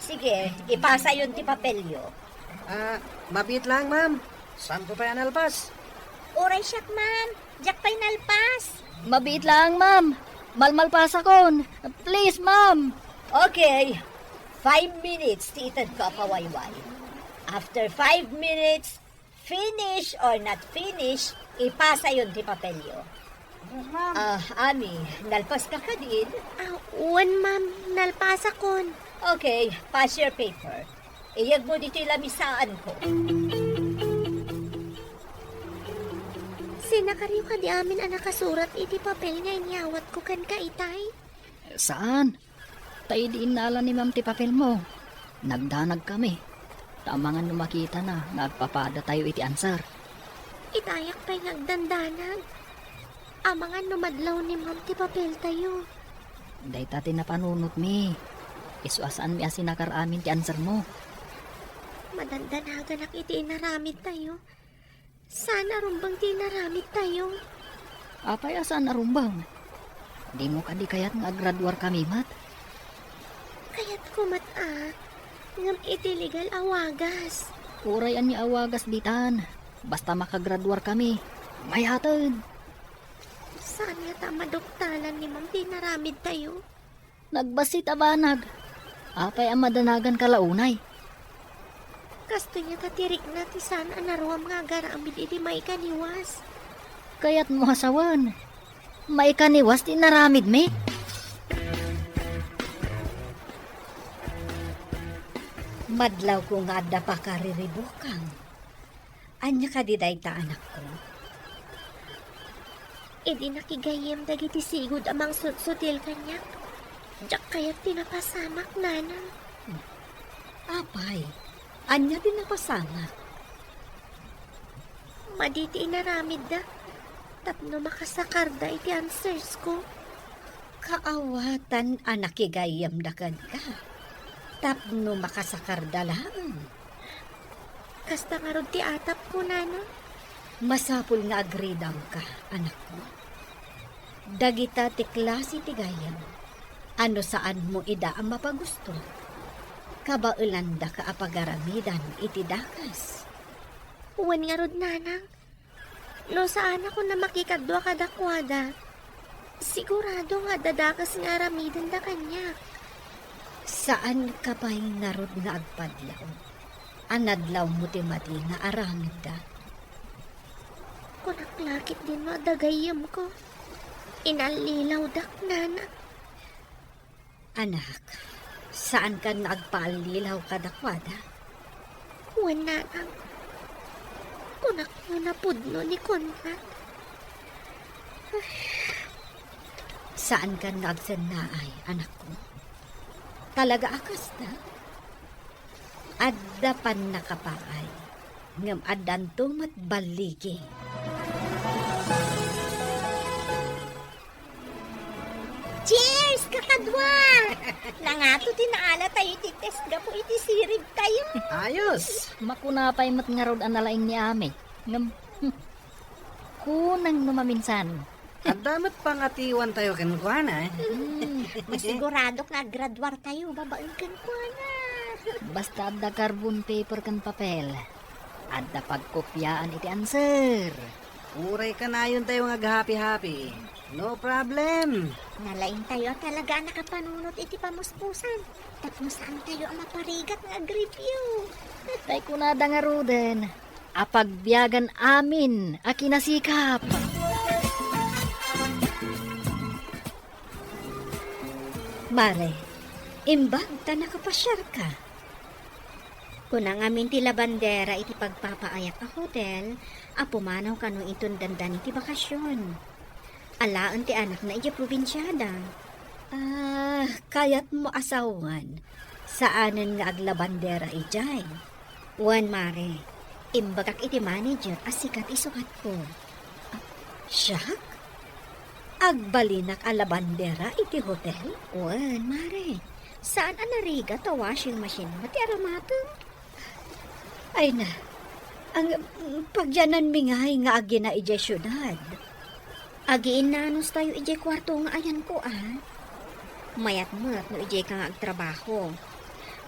[SPEAKER 4] Sige, ipasa yun ti papelyo.
[SPEAKER 1] Mabit lang, ma'am. Saan ko pa yan alpas?
[SPEAKER 3] Oray siyak, ma'am. Diyak pa'y nalpas.
[SPEAKER 2] Mabiit lang, ma'am. Malmalpasa kon. Please, ma'am.
[SPEAKER 4] Okay, 5 minutes ti itad ka pawayway. After 5 minutes, finish or not finish, ipasa yun ti papelyo. Ami, nalpas ka ka din?
[SPEAKER 3] Uwan, ma'am. Nalpasa kon.
[SPEAKER 4] Okay, pass your paper. Iyag mo dito yung lamisaan ko.
[SPEAKER 3] Sinakariw ka di amin ang nakasurat iti papel nga inyawat ko kan ka itay.
[SPEAKER 2] Saan? Tayo di inala ni ma'am ti papel mo. Nagdanag kami. Tamangan makita na, nagpapada tayo iti answer.
[SPEAKER 3] Itayak pa'y nagdandanag. Amangan numadlaw ni ma'am ti papel tayo.
[SPEAKER 2] Day tati na panunot mi. Isuasaan mi asinakar amin ti answer mo.
[SPEAKER 3] Madandanagan ak iti inaramid tayo. Sana rumbang ti inaramid tayo.
[SPEAKER 2] Apay asaan arumbang? Di mo kadi kayat nga graduar kami mat.
[SPEAKER 3] Kaya't kumat ngam iti legal awagas.
[SPEAKER 2] Urayan ni awagas ditan. Basta makagraduar kami. May hatid.
[SPEAKER 3] Saan nga ta maduktalan ni ma'am ti inaramid tayo?
[SPEAKER 2] Nagbasit abanag. Apay ang madanagan kalaunay.
[SPEAKER 3] Kasto niya tatirik na ti sana naruam nga garamid iti may kaniwas.
[SPEAKER 2] Kaya't mo hasawan. May kaniwas ti naramid me.
[SPEAKER 4] Madlaw ko nga da pa kariribukang. Anya ka di day ta anak ko.
[SPEAKER 3] Idi nakigayem dagiti sigud amang sutsutil kanyak. Diyak kaya't tinapasamak nana.
[SPEAKER 4] Apay, anya din ako sama.
[SPEAKER 3] Maditi inaramid da. Tapno makasakar da iti answers ko.
[SPEAKER 4] Kaawatan anak igayam da ka. Tapno makasakar da lang.
[SPEAKER 3] Kasta nga rod ti atap ko nana.
[SPEAKER 4] Masapul nga agridam ka, anak ko. Dagita ti klase ti gayam. Ano saan mo ida ang mapagusto? Kabaulan da ka apagaramidan iti dakas.
[SPEAKER 3] Uwan nga rod nanang. No saan ako na makikadwa kadakwada. Sigurado nga dadakas nga aramidan da kanya.
[SPEAKER 4] Saan ka pa'y narod nga agpadlaw? Anadlaw mo ti mati nga aramid da.
[SPEAKER 3] Kunaklakit din mo dagayam ko. Inalilaw dak nana.
[SPEAKER 4] Anak, saan ka nagpaalilaw kadakwada?
[SPEAKER 3] Uwan nanang. Kunak nyo na pudno ni Conrad.
[SPEAKER 4] Saan ka nagsannaay, anak ko? Talaga akas na? Adda pan nakapaay. Ngam addan tumat baligi.
[SPEAKER 3] Cheers, kakadwa! Nangato tinaala tayo ti test ga po iti sirib tayo.
[SPEAKER 1] Ayos!
[SPEAKER 2] Makunapay mat nga rod ang nalaing ni Ame. Ngam, kunang numaminsan.
[SPEAKER 1] At damat pangatiwan tayo kankwana.
[SPEAKER 3] Masiguradok na graduar tayo, babaeng kan ko na.
[SPEAKER 2] Basta adda carbon paper kan papel. Adda pagkopyaan iti answer.
[SPEAKER 1] Uray ka na yun tayo nga happy-happy. No problem.
[SPEAKER 3] Nalaing tayo talaga nakapanunot iti pamuspusan. Tapos saan tayo ang maparigat nga review.
[SPEAKER 2] Tay kunada nga roden. Apagbiyagan amin, akinasikap.
[SPEAKER 4] Mare, imbag ta nakapasyar ka.
[SPEAKER 3] Kunang amin ti labandera iti pagpapaayak a hotel, apumanaw kanong itong dandan iti bakasyon. Alaan ti anak na iti probinsyada.
[SPEAKER 4] Kayat mo asawan. Saanan nga aglabandera ijay.
[SPEAKER 3] Wan mare, imbagak iti manager asikat isukat ko.
[SPEAKER 4] Siyak? Agbalinak a labandera iti hotel?
[SPEAKER 3] Wan mare, saan anariga ta washing machine mo ti aromatong?
[SPEAKER 4] Ay na, ang pagyanan mingay nga agi na ijay syudad.
[SPEAKER 3] Agiin nanos tayo iti kwarto nga ayan ko Mayat-mat no ijay ka nga agtrabaho.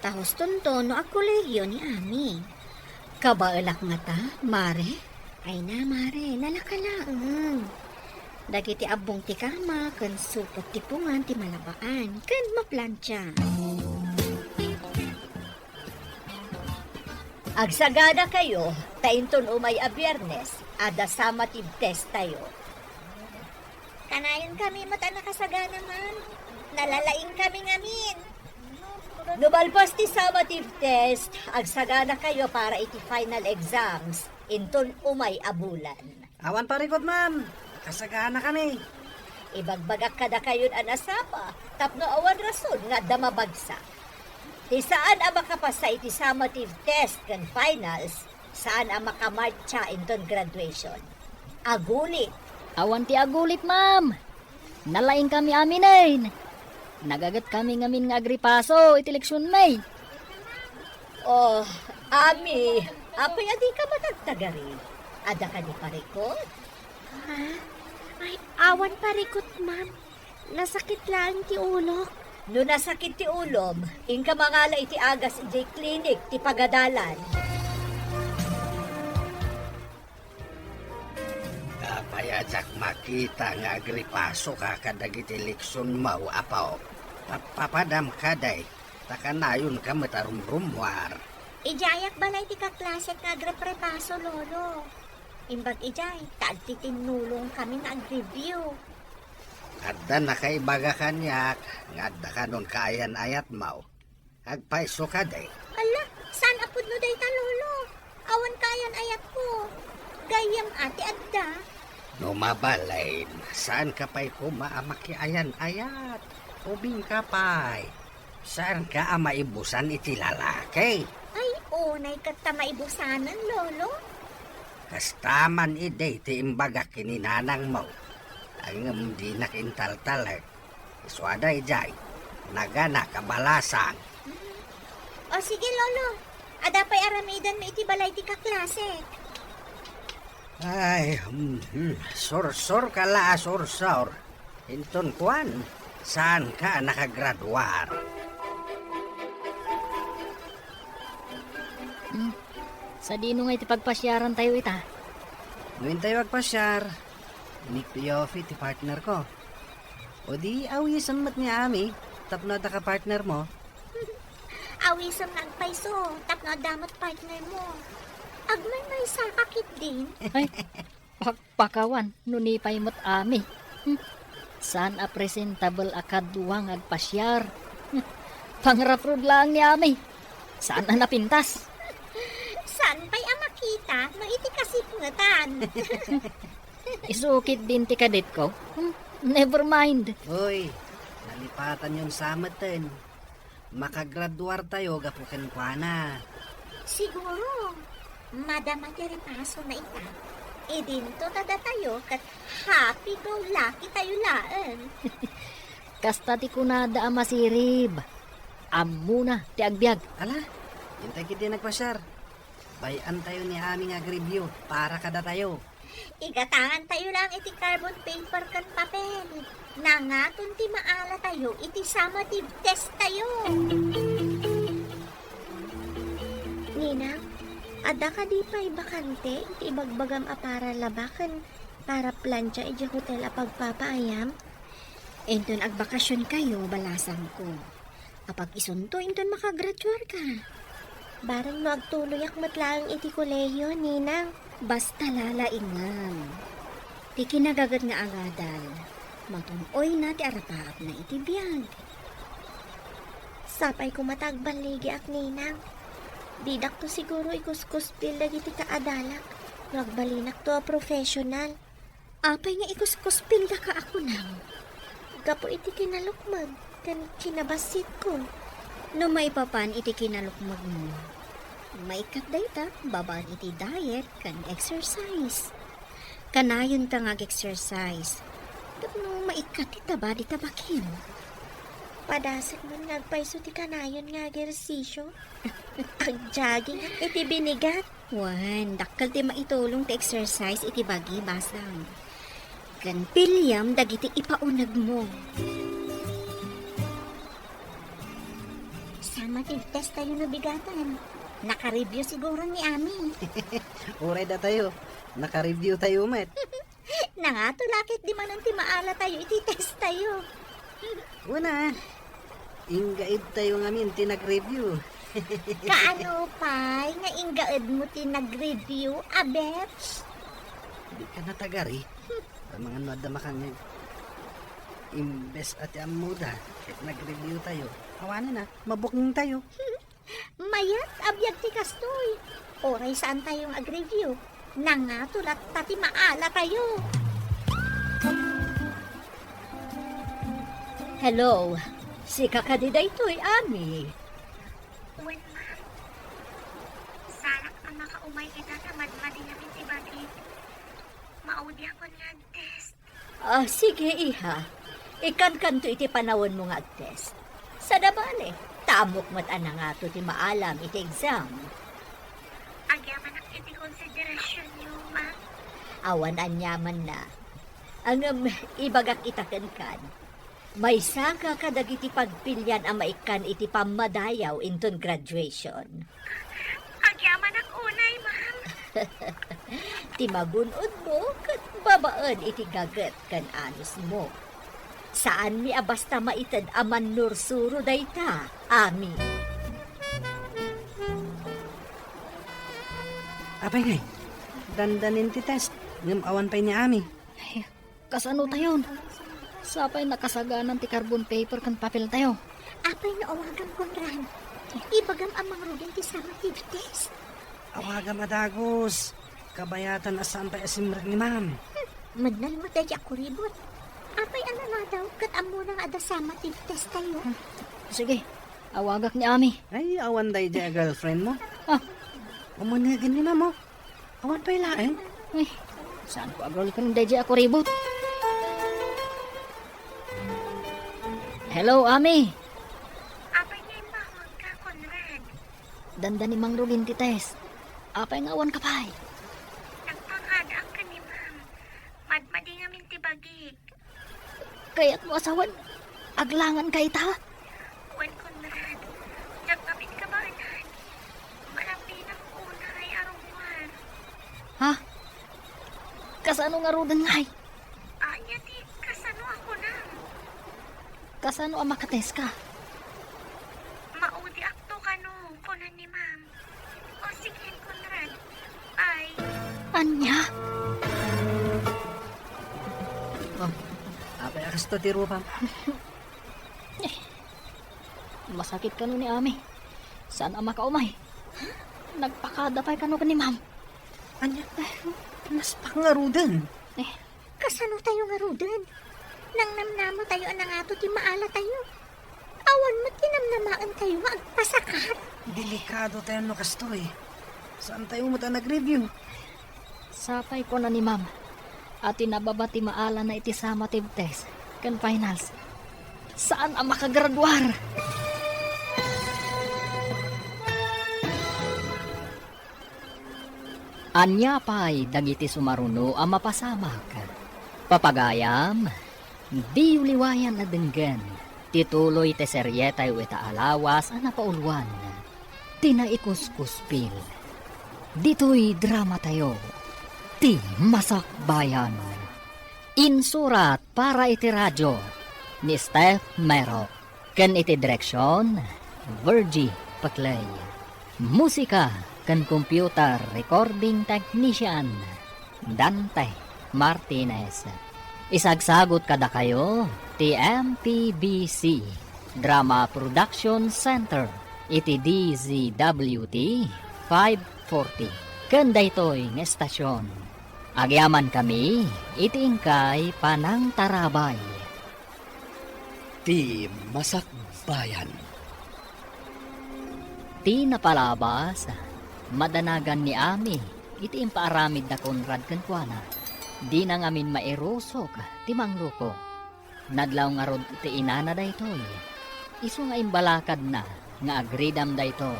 [SPEAKER 3] Tahos tonto no ag kolehiyo ni Ami. Kabaalak nga ta, Mare? Ay na, Mare, nalakalaan. Dagiti abong ti kama, kan supot ti pungan ti malabaan, kan maplantya.
[SPEAKER 4] Agsagada kayo, tainton umay a biyernes, ada summative test tayo.
[SPEAKER 3] Kanayon kami mata nakasagana man. Nalalaing kami ngamin.
[SPEAKER 4] Nubalpas ti summative test, agsagada kayo para iti final exams, inton umay a bulan.
[SPEAKER 1] Awan parikot, ma'am. Kasagana kami.
[SPEAKER 4] Ibagbagak kada kayon anasapa, tapno awan rason nga damabagsak. Ti saan ang makapasa iti summative test kan finals, saan ang makamarcha inton graduation. Agulit.
[SPEAKER 2] Awan ti agulit, ma'am. Nalaing kami aminain. Nagagat kami ngamin nga agripaso iti leksyon may.
[SPEAKER 4] Oh, Ami, apay adi ka matagtagari. Ada ka ni parikot?
[SPEAKER 3] Ha? Ay, awan parikot, ma'am. Nasakit lang ti ulo.
[SPEAKER 4] No nasakit ti ulom, ingka mangala iti agas iti clinic ti pagadalan.
[SPEAKER 5] Payajak makita nga agripaso ka kadagiti leksyon mau apaw. Papadam kaday, takanayon ka matarumrumwar.
[SPEAKER 3] Ijayak balay ti kaklase nga agreprepaso, lolo. Imbag ijay, taag ti tinulong kami nga ag-review.
[SPEAKER 5] Adda na kay baga kanyak, ngadda ka nun kaayan ayat mau. Agpaiso kaday.
[SPEAKER 3] Ala, saan apod no day ta, lolo? Awan kayan ayat ko. Gayam ati adda.
[SPEAKER 5] Numabalain, saan ka pa'y kumaamaki ayan ayat? Ubing ka pa'y. Saan ka maibusan iti lalaki?
[SPEAKER 3] Ay, unay kat ta maibusanan, lolo.
[SPEAKER 5] Kastaman ide ti imbaga kininanang mo. Ang di nakintaltal iswada ijay. Nagana kabalasang.
[SPEAKER 3] O sige, lolo. Ada pa'y aramidan mo iti balay di kaklase.
[SPEAKER 5] Ay, sorsor ka la, sorsor. Hinton kuan, saan ka nakagraduar?
[SPEAKER 2] Sa dino nga iti pagpasyaran tayo ita.
[SPEAKER 1] Ngayon tayo agpasyar. Nick Piofi, ti partner ko. O di awisan mat ni Ami. Tapno da ka partner mo.
[SPEAKER 3] Awisam nagpaiso, tapno damot partner mo. Agmay may sakakit din.
[SPEAKER 2] Ay, pakpakawan, nunipay mo't ami. Saan a presentable akaduwang agpasyar? Pangrafrod lang ni ami. Saan na napintas?
[SPEAKER 3] Saan pa'y amakita no iti kasipngatan?
[SPEAKER 2] Isukit din ti kadit ko. Never mind.
[SPEAKER 1] Uy, nalipatan yung samatan. Makagraduar tayo gapukin kwa na.
[SPEAKER 3] Siguro, madama ti paso na ita. E dinto tada tayo kat happy go lucky tayo laan.
[SPEAKER 2] Kasta ti kunada ang masirib. Amuna ti agbyag.
[SPEAKER 1] Ala, hintay kiti nagpasyar. Bayan tayo ni aming agribyo para kada tayo.
[SPEAKER 3] Igatangan tayo lang iti carbon paper kan papel. Nangaton ti maala tayo iti summative test tayo. Ninang, ada ka di pa'y bakante iti ibagbagam a para labakan para plancha iti hotel a pagpapaayam? Enton agbakasyon kayo, balasan ko. Kapag isunto, enton makagraduar ka. Barang magtuloy ak matlaang iti kolehiyo, Ninang. Basta lalaingan. Ti kinagagat nga agadal. Matunoy na ti arapaap na iti biyag. Sapay ko matagbaligi ak, Ninang. Didak to siguro ikuskuspil dagiti kaadalak. Nagbalinak to a professional. Apay nga ikuskuspil da ka ako nang. Gapo iti kinalukmag. Kan kinabasit ko. No may papan iti kinalukmag mo. Maikat dayta, babaan iti diet kan exercise. Kanayon ka nga exercise. Tapno maikat ita ba di tabakin? Padasag mo nagpaiso ti kanayon nga egersisyo. Ang jogging iti binigat. Wan, dakkel ti maitulong ti exercise iti bagi basang. Kan pilyam dagiti ipaunag mo. summative test tayo na bigatan. Naka-review siguro ni Ami.
[SPEAKER 1] Uray da tayo. Naka-review tayo, met.
[SPEAKER 3] Nangatulakit di man ang timaala tayo, iti-test tayo.
[SPEAKER 1] Una, ingaid tayo ngamin tinag-review.
[SPEAKER 3] Kaano pa, nga ingaed mo tinag-review, abets?
[SPEAKER 1] Di ka natagari. Mga nadama ka nga. Imbes at amuda, kahit nag-review tayo. Awanan na, mabuking tayo.
[SPEAKER 3] Mayat, abyag ti kastoy. Oray saan tayong ag-review? Nangatulat tati maala tayo.
[SPEAKER 4] Hello, si kakadiday to'y Ami.
[SPEAKER 6] Uwan, ma'am. Sana ang makaumay kita na madmadi namin ibagi. Maudi ako nga test.
[SPEAKER 4] Sige, iha. Ikan kanto iti panawon mo nga test. Sa dabale, tamok mat ana nga to ti maalam iti exam.
[SPEAKER 6] Agyaman ang iti konsiderasyon niyo, ma'am.
[SPEAKER 4] Awan anyaman na. Ang ibagak itaken kan. May saka kadag iti pagpilyan ang maikan iti pamadayaw inton graduation.
[SPEAKER 6] Agyaman ang unay, ma'am.
[SPEAKER 4] Ti magunod mo kat babaan iti gagat kan anos mo. Saan mi abasta maitad aman nursuro dayta, Ami?
[SPEAKER 1] Apay ngay, dandanin ti test. Ngam awan pa'y ni Ami.
[SPEAKER 2] Kasano tayo? Sapay nakasaganan ti carbon paper kan papel tayo.
[SPEAKER 3] Apay na awagan Conrad. Ibagam ang mga rugin ti summative test.
[SPEAKER 1] Awaga madagos. Kabayatan asaan pa'y asimrag ni ma'am.
[SPEAKER 3] Madnal mo tayo ako ribot. Apay ano na daw, kat amo nang ada summative test tayo.
[SPEAKER 2] Sige, awagak ni Ami.
[SPEAKER 1] Ay, awan day di girlfriend mo.
[SPEAKER 2] Ah.
[SPEAKER 1] Umunagin ni ma'am mo. Awan pa'y lain.
[SPEAKER 2] Ay, saan ko agrol ka ng DJ ako ribot? Hello, Ami.
[SPEAKER 6] Apay niya mahon ka, Conrad.
[SPEAKER 2] Danda ni Mang Rugin ti test. Apay nga awan ka pa'y.
[SPEAKER 6] Nagpangada ang ka ni ma'am. Madmadi namin tibagi.
[SPEAKER 2] Kaya't mo asawan, aglangan ka ita.
[SPEAKER 6] Uwan, Conrad. Nagkapit ka ba, anan? Malampi ng unay arungwan.
[SPEAKER 2] Ha? Kasano nga rudan ngay?
[SPEAKER 6] Anya ti, kasano ako na?
[SPEAKER 2] Kasano ang makates ka?
[SPEAKER 6] Maudi akto ka no, kunan ni ma'am. O sige, Conrad. Ay,
[SPEAKER 2] Anya?
[SPEAKER 1] Apay akas to tiro pa.
[SPEAKER 2] Masakit ka no ni Ami. Saan ang makaumay? Nagpakadapay ka no ka ni Ma'am.
[SPEAKER 1] Anya, nas pangarudan.
[SPEAKER 3] Kasano tayo nga rudan? Nang namnama tayo anang ato ti maala tayo. Awan mo tinamnamaan tayo agpasakat.
[SPEAKER 1] Delikado tayo no kastoy. Saan tayo mo ta nag-review?
[SPEAKER 2] Sapay ko na ni Ma'am. At tinababati maala na iti summative test. Kan finals. Saan ang makagraduar? Anya pa'y dagiti sumaruno ang mapasamak. Papagayam, di uliwayan na denggan. Tituloy te seryetay weta alawas ang napauluan. Tinaikuskuspil. Dito'y drama tayo. Ti Masak Bayan. Insurat para iti radyo ni Steph Mero. Ken iti direksyon, Virgie Paclay. Musika ken computer recording technician, Dante Martinez. Isagsagot kada kayo, ti MPBC Drama Production Center, iti DZWT 540. Ken daytoy nga estasyon. Agyaman kami, iti ingkay Panang Tarabay.
[SPEAKER 5] Ti Masak Bayan.
[SPEAKER 2] Ti napalabas, madanagan ni Ami, iti impaaramid na Conrad kankwana. Di na ngamin maerosok, ti mangluko. Nadlaw nga rod iti inana daytoy. Isu nga imbalakad na, nga agridam daytoy.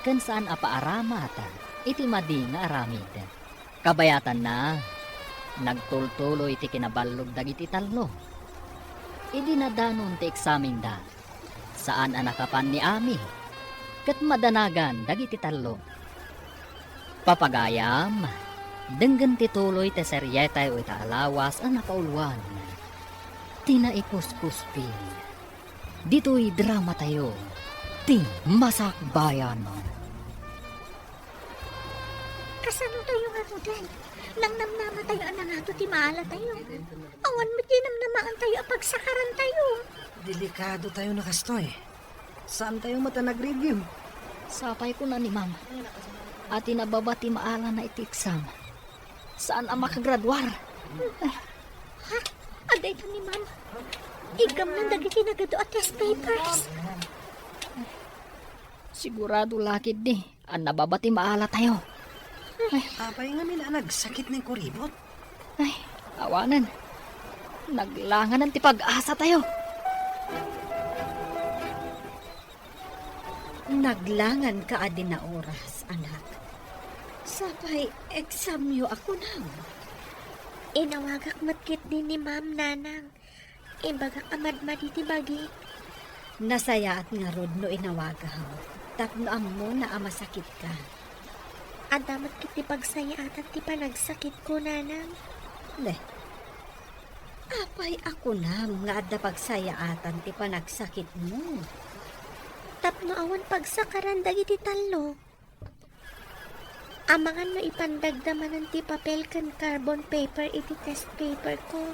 [SPEAKER 2] Ken saan apaaramat, iti madi nga aramid. Kabayatan na, nagtultulo iti kinaballog dagiti talno. Idi na danon ti eksamin da. saan anakapan ni Ami, kat madanagan dagiti talo. Papagayam, denggan tituloy te seryetay o itaalawas ang nakaulwan. Tinaikuskuspin. Dito'y drama tayo, ti masakbayan.
[SPEAKER 3] Kasano tayo nga to, Dan? Nang namnama tayo, ang nangato ti maala tayo. Awan mo di namnamaan tayo, apagsakaran tayo.
[SPEAKER 1] Delikado tayo na kastoy. Saan tayo mata nag-review?
[SPEAKER 2] Sapay ko na ni Ma'am. At inababati maala na iti exam. Saan ang makagradwar?
[SPEAKER 3] Ha? Aday to ni Ma'am. Igam nang dagiti nagado at test papers.
[SPEAKER 2] Sigurado lakid ni. Ang nababati maala tayo.
[SPEAKER 1] Apay nga mina nagsakit ng kuribot.
[SPEAKER 2] Ay, awanan. Naglangan ng tipag-asa tayo.
[SPEAKER 4] Naglangan ka adin na oras, anak. Sapay, exam yo ako na.
[SPEAKER 3] Inawagak matkit din ni Ma'am Nanang. Ibagak amadmad iti bagi.
[SPEAKER 4] Nasaya at nga rod no inawagaw. Tapno ang mo na amasakit ka.
[SPEAKER 3] At damat kiti pagsaya at ti panagsakit ko, Nanang.
[SPEAKER 4] Le, apay ako na nga adda pagsayaatan ti panagsakit mo.
[SPEAKER 3] Tapno awan pagsakaran dagiti talo. Amangan no ipandagdaman ti papel kan carbon paper iti test paper ko.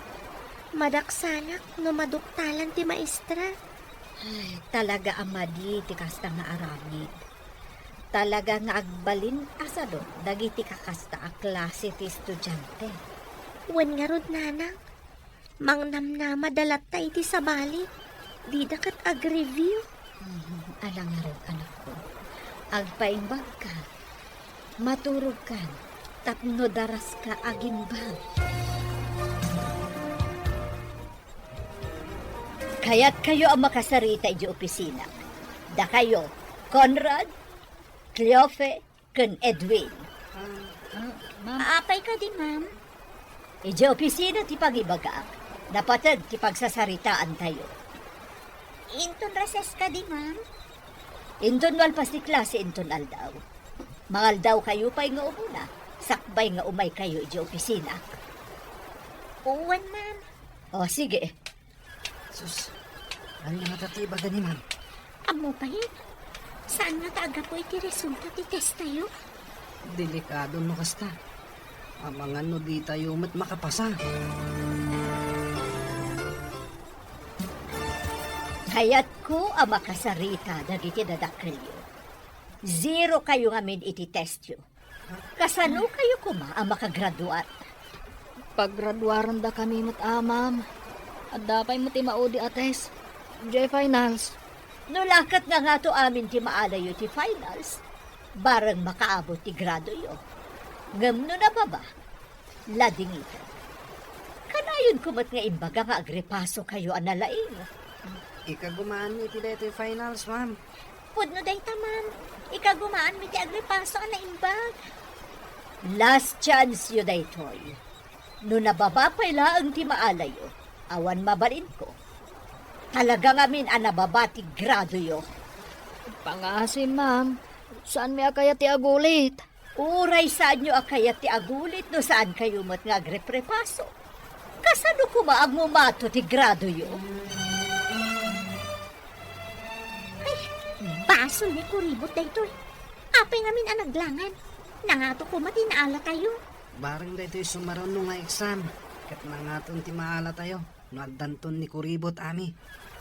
[SPEAKER 3] Madaksanak no maduktalan ti maestra.
[SPEAKER 4] Ay, talaga amadi ti kasta nga aramid. Talaga nga agbalin asado dagiti kakasta a klase ti estudyante.
[SPEAKER 3] Wen nga rod, Nanang. Mangnamnama dalat ta iti sabali. Di dakat ag-review.
[SPEAKER 4] Alang nga rin, anak ko. Agpaimbag ka. Maturog ka. Tapno daras ka agimbag. Kaya't kayo ang makasarita iti opisina. Da kayo, Conrad, Cleofe, ken Edwin.
[SPEAKER 3] Aapay ka di, Ma'am.
[SPEAKER 4] Iti opisina ti pag-ibagaak. Napatag ti pagsasaritaan tayo.
[SPEAKER 3] Inton rases ka di, Ma'am.
[SPEAKER 4] Inton walpas ti klase, inton aldaw. Mangaldaw kayo pa'y nga umuna. Sakbay nga umay kayo iti opisina.
[SPEAKER 3] Uwan, Ma'am.
[SPEAKER 4] O, sige.
[SPEAKER 1] Sus, ano nga tatiba gani, Ma'am?
[SPEAKER 3] Amo pa yun. Saan nga taaga po iti resulta ti test tayo?
[SPEAKER 1] Delikado no kasta. Amangan no di tayo mat makapasa.
[SPEAKER 4] Kaya't ko ang makasarita dagiti dadakrilyo. 0 kayo nga min iti test yo. Kasano kayo kuma ang makagraduat?
[SPEAKER 2] Paggraduaran da kami mat amam. At dapay mo ti maudi ates. J-finals.
[SPEAKER 4] No lakat nga to amin ti maalayo ti finals, barang makaabot ti grado yo. Ngam no na baba, ladingitan. Kanayon kumat nga imbaga nga agrepaso kayo analaing.
[SPEAKER 1] Ikagumaan ni ti dito finals, Ma'am.
[SPEAKER 3] Pudno day taman. Ikagumaan mi ti agripaso na imbag.
[SPEAKER 4] Last chance yo daytoy. No nababa pa ang ti maalayo, awan mabalin ko. Talaga ngamin ang nababati grado yo.
[SPEAKER 2] Pangasim, Ma'am. Saan may akaya ti agulit?
[SPEAKER 4] Uray saan nyo akayat ti agulit no saan kayo mat nga agreprepaso. Kasano kumaag mo mato ti grado yo?
[SPEAKER 3] Baso ni kuribot dayto. Apay ngamin ang naglangan. Nangato ko matinaala tayo.
[SPEAKER 1] Barang dito sumaron no nga exam. Kat nangaton ti maala tayo. No addanton ni kuribot ami.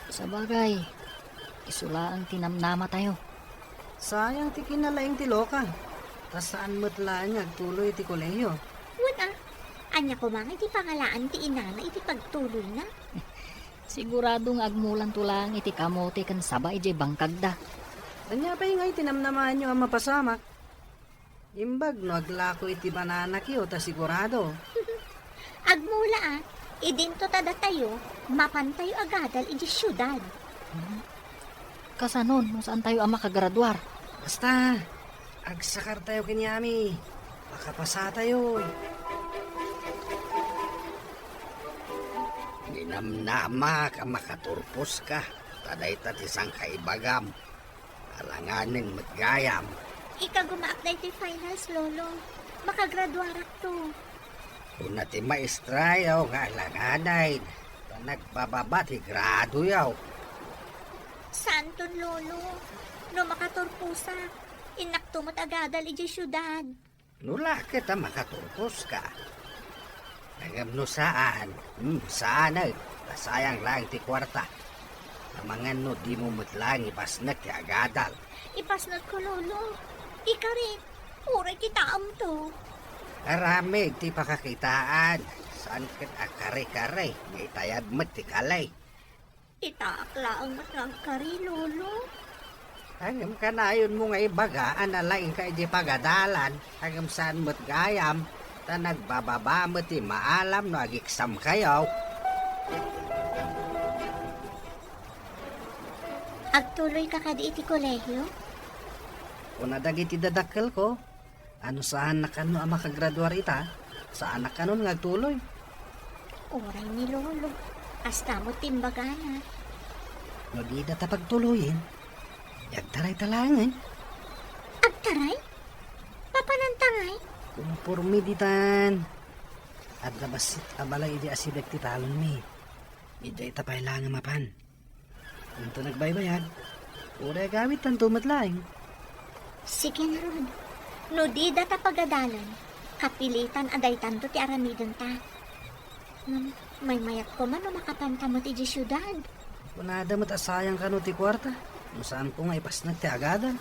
[SPEAKER 2] Sa bagay, isula ang tinamnama tayo.
[SPEAKER 1] Sayang ti kinalaing ti loka. Tas saan matlaan nga agtuloy ti koleyo.
[SPEAKER 3] Wala. Anya ko mga iti pangalaan ti inana iti pagtuloy na.
[SPEAKER 2] Siguradong agmulan tulang iti kamote kan sabay jay bangkag da.
[SPEAKER 1] Anya pa nga itinamnaman nyo ang mapasamak. Imbag no aglako iti bananak yo ta sigurado.
[SPEAKER 3] Agmula idinto tada tayo, mapantayo agadal iti syudad.
[SPEAKER 2] Kasanon, no saan tayo ang makagraduar?
[SPEAKER 1] Basta, agsakar tayo kinyami. Makapasa tayo.
[SPEAKER 5] Ninamnama ka makaturpos ka. Taday isang kaibagam. Alanganin matgayam.
[SPEAKER 3] Ika guma-update ti finals, Lolo. Makagraduarak to.
[SPEAKER 5] Una ti maestra yaw nga alanganay. Nagbababa ti grado yaw.
[SPEAKER 3] Santon, Lolo. No makaturpusa. Inaktumot agadal iji syudad.
[SPEAKER 5] Nula kita makaturpos ka. Nagam no saan? Saan ay? Sayang lang ti kwarta. Namangan no di mo matlang ipasnak ti agadal.
[SPEAKER 3] Ipasnod ko, Lolo. Ika rin. Uray kitaam to.
[SPEAKER 5] Arami ti pakakitaan. Saan kat akare-kare? Ngay tayad mat ti kalay.
[SPEAKER 3] Itaakla ang matangkari, Lolo.
[SPEAKER 5] Hangam ka na yun mo nga ibaga, analaing ka di pagadalan. Hangam saan mo't gayam. Ta nagbababa mo ti maalam no agiksam kayaw.
[SPEAKER 3] Agtuloy ka kadi iti kolehyo?
[SPEAKER 1] Una dagiti dadakkel ko. Ano saan na kano ang makagraduar ita? Saan na kanon nga tuloy?
[SPEAKER 3] Oray ni Lolo. Hasta mo timbagana.
[SPEAKER 1] No di data pagtuloyin. Yagtaray talangan.
[SPEAKER 3] Agtaray? Papanantangay?
[SPEAKER 1] Kumpurmi ditan. At labas abala idi asibek ti talon mi. Ida ita pailangan mapan. Unto nagbaybayan. Uray gamit ang tumatlaing.
[SPEAKER 3] Sige na ron. No di data pagadalan. Kapilitan aday tanto ti aramidon ta. May mayat ko man o makapantamot iji syudad.
[SPEAKER 1] Kunada matasayang kano ti kwarta. Kung saan ko nga ipasnag ti agadan.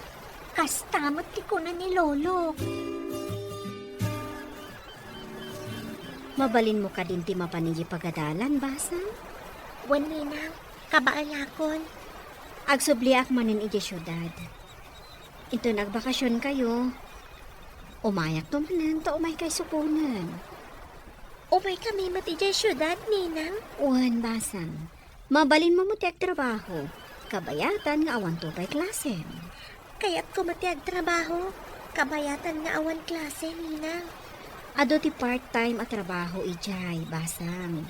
[SPEAKER 3] Kastamot ti kunan ni Lolo. Mabalin mo ka din ti mapanigi pagadalan, basa? Wanina, kabaalakon. Agsubliak manin iji syudad. Ito nagbakasyon kayo. Umayak to manan, to umay kay supunan. Umay kami matijay syudad, Ninang. Uwan, basang. Mabalin mo mo tiag trabaho. Kabayatan nga awan to pa'y klase. Kaya't ko matiag trabaho. Kabayatan nga awan klase, Ninang. Ado ti part-time at trabaho ijay, basang.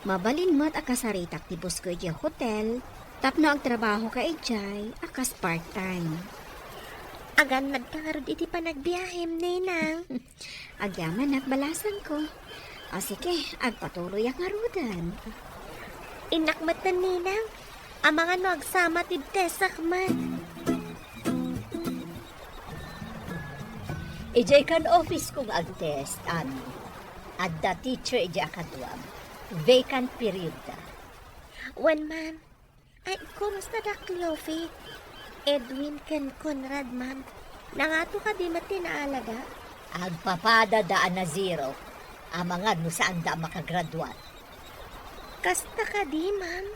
[SPEAKER 3] Mabalin mo't akasaritak ti bus ko ijay hotel. Tapno ang trabaho ka ijay, akas part-time. Agan nagtangarod iti panagbiyahem, Ninang. Agyaman balasan ko. O sige, agpatuloy ang arudan. Inakmat na, Ninang. Ang mga nagsama tibtesak man.
[SPEAKER 4] Ijay kan office kong agtest, Ami. At the teacher ijay akadwam. Vacant period da.
[SPEAKER 3] Wan, ma'am. Ay, kumusta da, Cleofi? Edwin ken Conrad, ma'am. Nangato ka di mati naalaga?
[SPEAKER 4] Agpapada daan na 0. Amangan mo saan da makagraduat.
[SPEAKER 3] Kasta ka di, ma'am.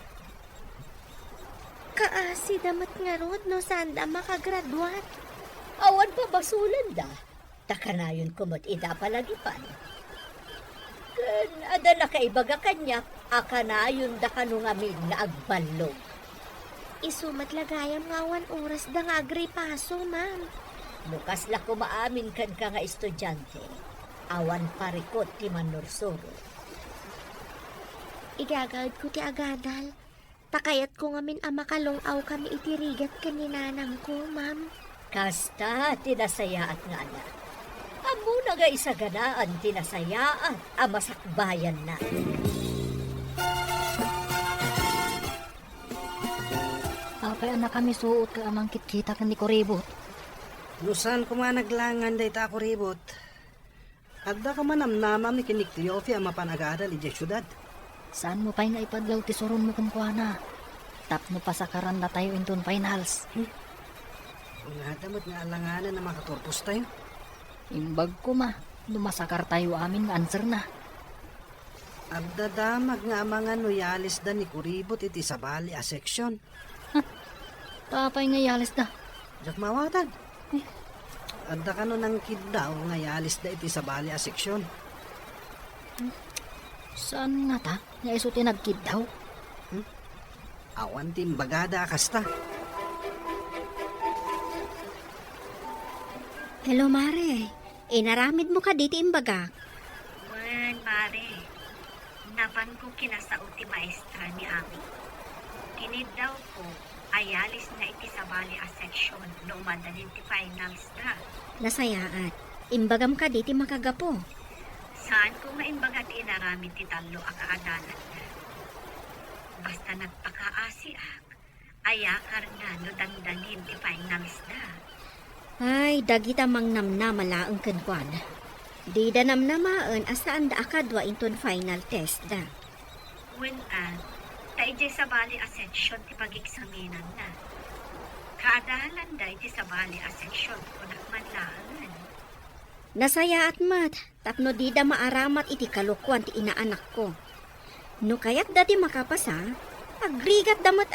[SPEAKER 3] Kaasi damat nga rod no saan da makagraduat.
[SPEAKER 4] Awan pa basulan da. Takanayon kumot ida palagipan. Kan ada na kaibaga kanya, akanayon da kanungamin nga agbalog.
[SPEAKER 3] Isumat lagayam nga 1 oras da nga agripaso, ma'am.
[SPEAKER 4] Bukas la kumaamin kan ka nga estudyante. Awan parikot ti manursuro.
[SPEAKER 3] Igagawid ko ti agadal. Takayat ko ngamin makalong-aw kami itirigat kaninanang ko, ma'am.
[SPEAKER 4] Kasta tinasayaat nga na. Amo na nga isaganaan tinasayaat masakbayan na.
[SPEAKER 2] Apay anak kami suot ka amang kitkita kan ni Kuribot.
[SPEAKER 1] Lusan ko man naglangan day ta ako ribot. Adda ka man amnamam ni kinik Cleofi ang mapanagadal ijay syudad.
[SPEAKER 2] Saan mo pa'y nga ipadlaw ti suron mo kung kuana? Tap mo pa sa karanda tayo inton finals.
[SPEAKER 1] Kung nadamot nga alanganan na makaturpos tayo.
[SPEAKER 2] Imbag ko ma, lumasakar tayo amin nga answer na.
[SPEAKER 1] Adda damag nga mga noyalis da ni Kuribot iti sabali a seksyon.
[SPEAKER 2] Tapay nga yalis da.
[SPEAKER 1] Jak mawatan. Adda ka no ng kid daw nga yalis da iti sabali a seksyon.
[SPEAKER 2] Saan nga ta? Nga iso tinagkid daw.
[SPEAKER 1] Awan timbagada kasta.
[SPEAKER 3] Hello, Mare. Inaramid mo ka dito imbaga.
[SPEAKER 6] Wan, Mare. Napan ko kinasao ti maestra ni Ami. Tinid daw ko, ayalis na iti sabali a section no madalin ti finals na.
[SPEAKER 3] Nasayaat. Imbagam ka di ti makagapo.
[SPEAKER 6] Saan ko nga imbagat inaramid ti talo a kaadalan na. Basta nagpakaasiak, ayakar na no dangdangin ti finals na.
[SPEAKER 3] Ay, dagita mang namnamalaang kenkwan. Di da namnamaan asaan da akadwa inton final test da.
[SPEAKER 6] When taijay sabali a section ti pag-eksaminan na. Kaadalan da iti sabali a section kung nakmanlaangan.
[SPEAKER 3] Nasaya at mat, tapno di da maaramat iti kalukwan ti inaanak ko. No kayat dati makapasa, agrigat damat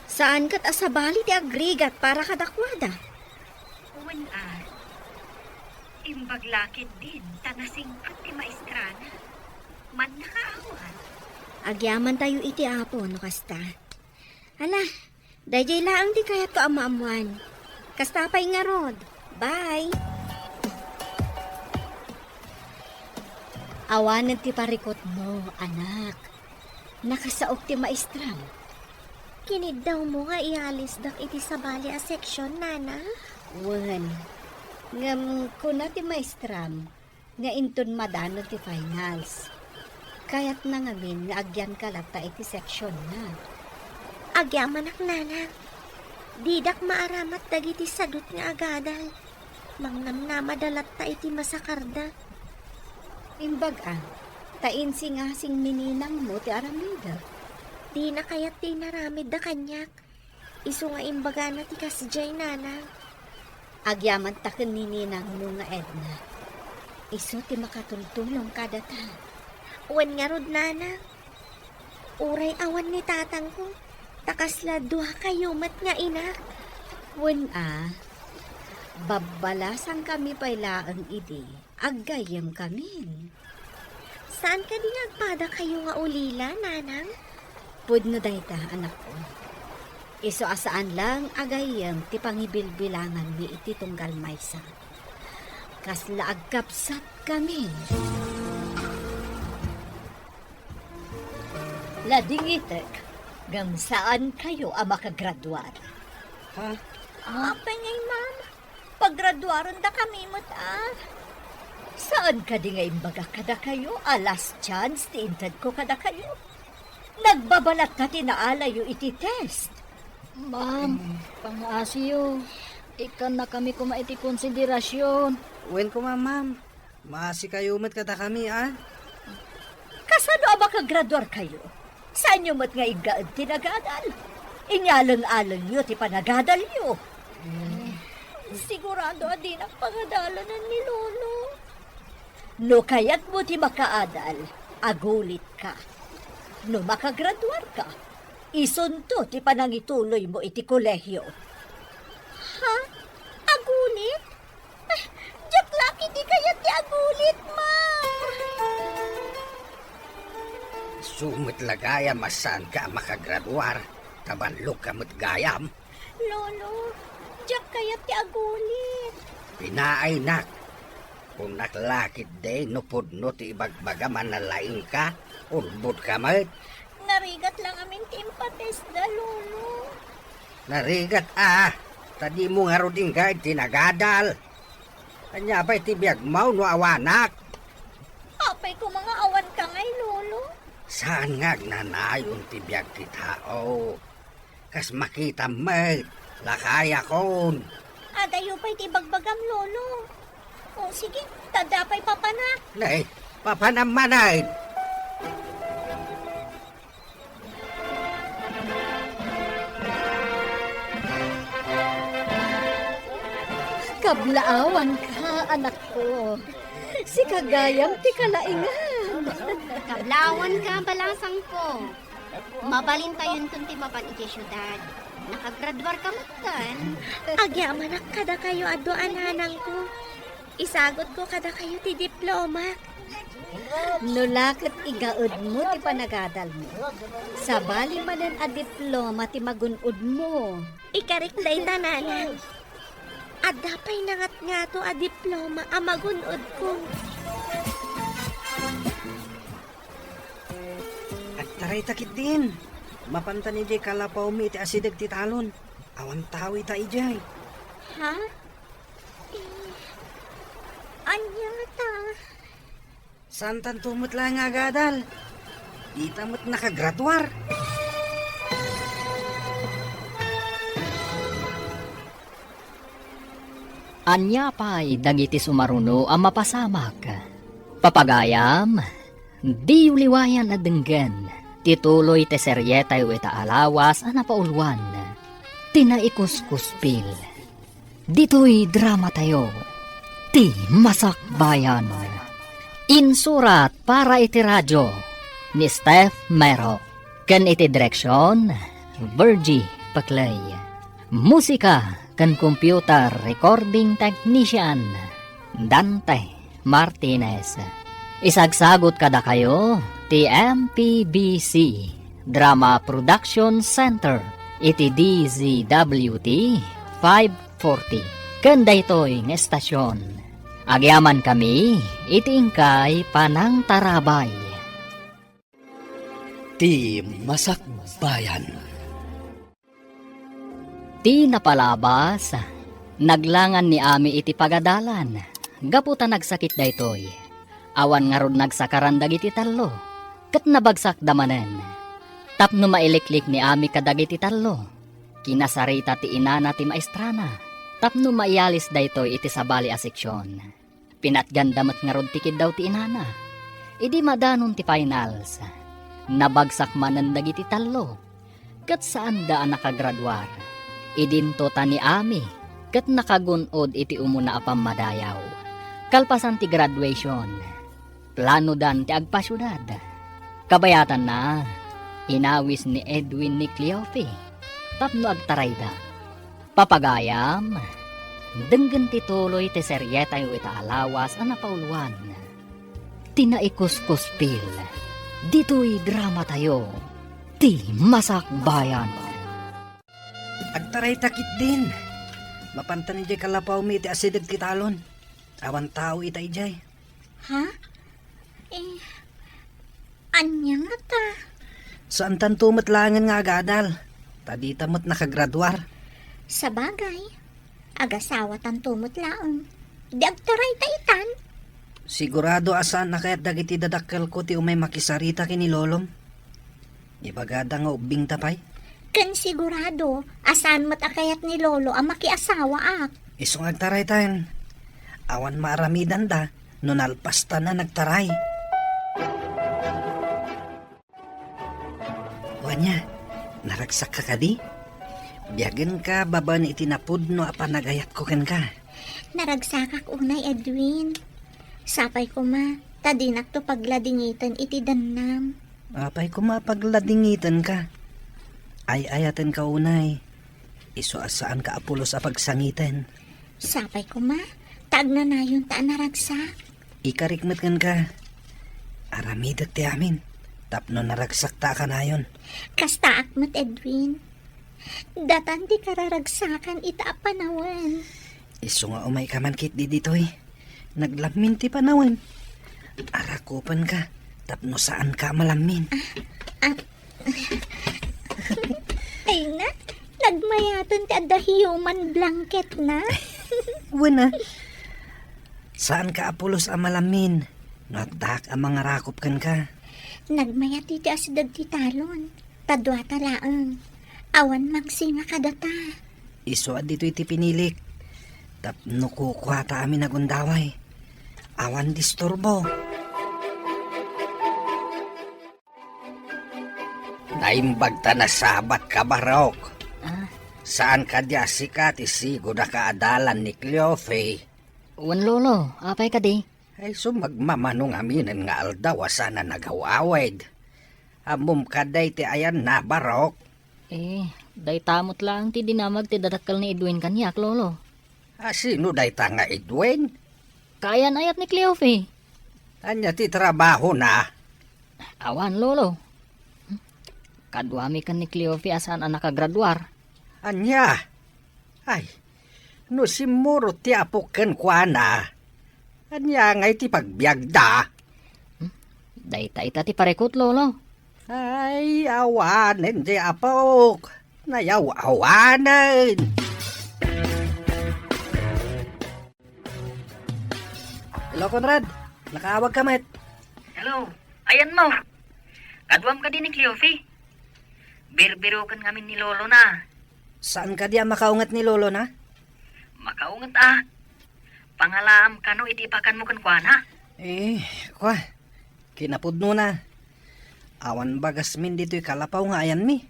[SPEAKER 3] Saan kat asabali ti agrigat para kadakwada?
[SPEAKER 6] When imbaglakid din, tanasingkat ti maestrana. Man nakaawan.
[SPEAKER 3] Agyaman tayo iti apo, no kasta. Ala, dayjay laang di kayat ko amaamuan. Kasta pa'y nga rod. Bye! Awanan ti parikot mo, anak. Nakasaok ti maestram. Kinid daw mo nga ialis dak iti sabali a section, nana? Wan. Ngam kuna ti maestram, nga inton madano ti finals. Kaya't na ngamin nga agyan ka lata iti section na. Agyaman ak, nana. Didak maaramat dagiti sadut nga agadal. Mangnam na madalat ta iti masakarda. Imbag tain singasing mininang mo ti aramida. Di na kaya't ti naramid da kanyak. Isu nga imbaga na ti kasjay, nana. Agyaman taken nininang mo nga Edna. Isu ti makatultulong kada ta. Uwan nga rod, nana. Uray awan ni tatang ko. Takasla duha kayo mat nga inak. Uwan babbalasang kami pailaang idi. Aggayam kami. Saan ka di nagpada kayo nga ulila, nanang? Pudno dayta, anak ko. Iso asaan lang agayam ti pangibilbilangan mi iti tunggal maysa. Kasla agkapsat kami.
[SPEAKER 4] Ladingitek, gam saan kayo ang makagraduar?
[SPEAKER 1] Ha?
[SPEAKER 4] Apay ngay, ma'am. Paggraduaron da kami mo Saan ka di nga imbaga kada kayo? Last chance, tiintad ko kada kayo. Nagbabalat na tinaalayo iti test.
[SPEAKER 2] Ma'am, pang-asiyo. Ikan na kami kuma iti konsiderasyon.
[SPEAKER 1] Wen ko ma'am. Maasi kayo mat kata kami
[SPEAKER 4] Kasano ang makagraduar kayo? Saan nyo mat nga igaad tinagadal? Inyalang-alang nyo ti panagadal nyo. Sigurado din ang pangadalanan ni Lolo. No kaya't mo ti makaadal, agulit ka. No makagraduar ka, isunto ti panangituloy mo iti kolehyo. Ha? Agulit? Diyak laki di kayat ti agulit, ma.
[SPEAKER 5] Sumit lagaya masan ka makagraduar. Tabanlok ka mo't gayam.
[SPEAKER 4] Lolo, diyak kayat ti agulit.
[SPEAKER 5] Pinaay nak. Kung naklakit day, nupudno ti ibagbagaman na laing ka, ulbod ka mat.
[SPEAKER 4] Narigat lang amin ti impates da, Lolo.
[SPEAKER 5] Narigat tadi mo nga roding ka tinagadal. Kanya ba'y tibiyag mau no awanak?
[SPEAKER 4] Apay ko mga awan ka ngay, Lolo.
[SPEAKER 5] Saan nga nanayon tibiyag ti tao? Kas makita mat, lakaya kon.
[SPEAKER 4] Adayo pa'y ti bagbagam, Lolo. O sige, tadapay papanak.
[SPEAKER 5] Nay, papanamanay.
[SPEAKER 4] Kablaawan ka, anak ko. Si Kagayam ti kalaingan.
[SPEAKER 3] Kablawan ka, balasang ko. Mabalin tayo ti mapan iti syudad. Nakagraduar ka matan. Agyaman kada kayo ado ananang ko. Isagot ko kada kayo ti diploma. Nulakit igaud mo ti panagadal mo. Sabali manan a diploma ti magunod mo. Ikarik day tananan. Adapay nangat nga to a diploma a magunod ko.
[SPEAKER 1] At taray takit din. Mapanta ni di kalapaw mi iti asideg ti talon. Awan tao ita ijay.
[SPEAKER 3] Ha? Anya ta?
[SPEAKER 1] Saan tan tumot lang nga gadal? Di tamot nakagraduar.
[SPEAKER 2] Anya pa'y dagiti sumaruno ang mapasamak. Papagayam, di uliwayan na denggan. Tituloy te seryeta yu ita alawas ang napaulwan. Tinaikus-kuspil. Dito'y drama tayo. Ti Masakbayan. Insurat para iti radyo ni Steph Mero. Kan iti direksyon, Virgie Paclay. Musika kan computer recording technician, Dante Martinez. Isagsagot kada kayo, ti MPBC Drama Production Center, iti DZWT 540. Kanda ito'y ng estasyon. Agyaman kami, itingkay panang tarabay.
[SPEAKER 5] Ti Masakbayan.
[SPEAKER 2] Ti napalabas, naglangan ni Ami iti pagadalan. Gaputa nagsakit daytoy. Awan nga rod nagsakaran dagiti tallo. Kat nabagsak damanen. Tapno mailiklik ni Ami kadagiti tallo. Kinasarita ti inana ti maestrana. Tapno maialis daytoy iti sabali a seksyon. Pinatgandamat nga rod tikid daw ti inana. Idi madanon ti finals. Nabagsak manan dagiti tallo. Kat saan daan nakagraduar. Idinto ta ni Ami. Kat nakagunod iti umuna apam madayaw. Kalpasan ti graduation. Plano dan ti agpasyudad. Kabayatan na. Inawis ni Edwin ni Cleofe. Tapno agtaray da. Papagayam. Denggan ti tuloy ti seryeta yu ita alawas ang napauluan. Tinaikus-kuspil. Dito'y drama tayo. Ti Masakbayan.
[SPEAKER 1] Agtaray takit din. Mapanta ni di kalapaw mi iti asideg ti talon. Awan tao ita ijay.
[SPEAKER 3] Ha? Anya nga ta?
[SPEAKER 1] Saan tan tumot langan nga agadal? Tadi tamot nakagraduar.
[SPEAKER 3] Sa bagay, agasawa tan tumot laong. Di agtaray ta itan.
[SPEAKER 1] Sigurado asan na kaya't dagiti dadakkel ko ti umay makisarita kini lolom. Ibagada nga ubing tapay.
[SPEAKER 3] Kan sigurado, asan mat akayat ni Lolo ang makiasawa ak.
[SPEAKER 1] Isong agtaray tayo. Awan maaramidan da, nunalpasta na nagtaray. Wanya, naragsak ka kadi? Biyagan ka, baban itinapud no apanagayat ko kan ka.
[SPEAKER 3] Naragsakak unay Edwin. Sapay ko ma, tadinak to pagladingitan iti danam.
[SPEAKER 1] Apay ko mapagladingitan ka. Ay ayatan ka unay. Iso asaan ka apulos a pagsangitan.
[SPEAKER 3] Sapay ko ma, taag na na yun taan naragsak.
[SPEAKER 1] Ikarikmat kan ka. Aramidat ti amin. Tapno naragsak ta ka na yun.
[SPEAKER 3] Kasta akmat Edwin. Datan di kararagsakan ita panawan.
[SPEAKER 1] Iso nga umay ka man kit di ditoy. Naglamin ti panawan. Arakupan ka. Tapno saan ka malamin.
[SPEAKER 3] Ay na, nagmayatan ti adda human blanket na.
[SPEAKER 1] Wala. Saan ka apulos a malamin? Nagdak ang mga rakop kan ka.
[SPEAKER 3] Nagmayat iti asidag ti talon. Tadwata laang. Awan magsinga kadata.
[SPEAKER 1] Iso at dito iti pinilik. Tapno kukuha ta amin nagundaway. Awan disturbo.
[SPEAKER 5] Naimbag ta na sabat ka barok.
[SPEAKER 2] Ah,
[SPEAKER 5] Saan ka diya sikat isigo na kaadalan ni Cleofe?
[SPEAKER 2] wan lolo, apay ka di?
[SPEAKER 5] Ay sumagmamanong aminin nga aldaw sana nagawawid. Amom kaday ti ayan na barok.
[SPEAKER 2] Day tamot lang ti dinamag ti dadakkel ni Edwin kanyak lolo.
[SPEAKER 5] Sino day ta nga Edwin?
[SPEAKER 2] Kayan ayat ni Cleofe.
[SPEAKER 5] Anya ti trabaho na.
[SPEAKER 2] Awan lolo. Kadwami kan ni Cleofe asan ang nakagraduar.
[SPEAKER 5] Anya? Ay, no simuro ti apoken kwa na. Anya ngay ti pagbiagda.
[SPEAKER 2] Day ta ita ti parekot lolo.
[SPEAKER 5] Ay, awanin di apok. Nayaw-awanin.
[SPEAKER 1] Hello, Conrad. Nakaawag ka, met.
[SPEAKER 6] Hello, ayan mo. Kadwam ka din ni Cleofe. Birbirukan ngamin ni Lolo na.
[SPEAKER 1] Saan ka diya makaungat ni Lolo na?
[SPEAKER 6] Makaungat Pangalam ka no itipakan mo kan kuana.
[SPEAKER 1] Kwa. Kinapudno na. Awan bagas min dito'y kalapaw nga ayan mi.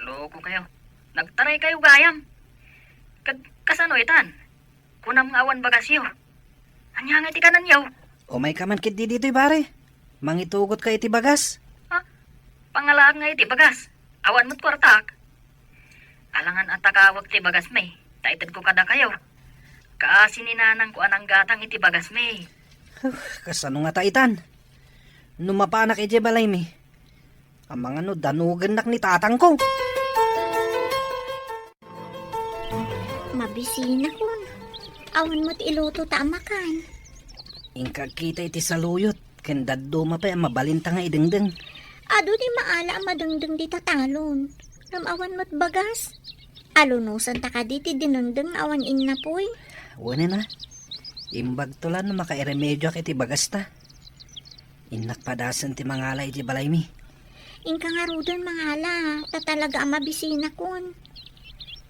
[SPEAKER 6] Loko kayo. Nagtaray kayo gayam. Kasano itan? Kunam nga awan bagasyo. Anya nga iti kanan yaw.
[SPEAKER 1] O may kaman kit di dito'y pare. Mangitugot ka iti bagas.
[SPEAKER 6] Pangalaan nga iti bagas. Awan mo't kwartak. Alangan at takawag ti bagas may. Taitad ko kada kayo. Kaasininanang ko anang gatang iti bagas may.
[SPEAKER 1] Kasano nga taitan? Numapanak iti balay mi. Ang mga no danugan nak ni tatang ko.
[SPEAKER 3] Mabisina kun. Awan mo't iluto tamakan.
[SPEAKER 1] Ingkag kita iti saluyot. Kendad duma pa mabalinta nga idengdeng.
[SPEAKER 3] Ado di maala ang madengdeng di tatalon. Namawan mo't bagas. Alunusan ta ka diti dinengdeng awan inapoy.
[SPEAKER 1] Wala na. Imbag tulan na makairemedyo ak iti bagas ta. Inakpadasan ti mangala iti balay mi.
[SPEAKER 3] Ingka nga rudon mangala. Ta talaga ang mabisina kun.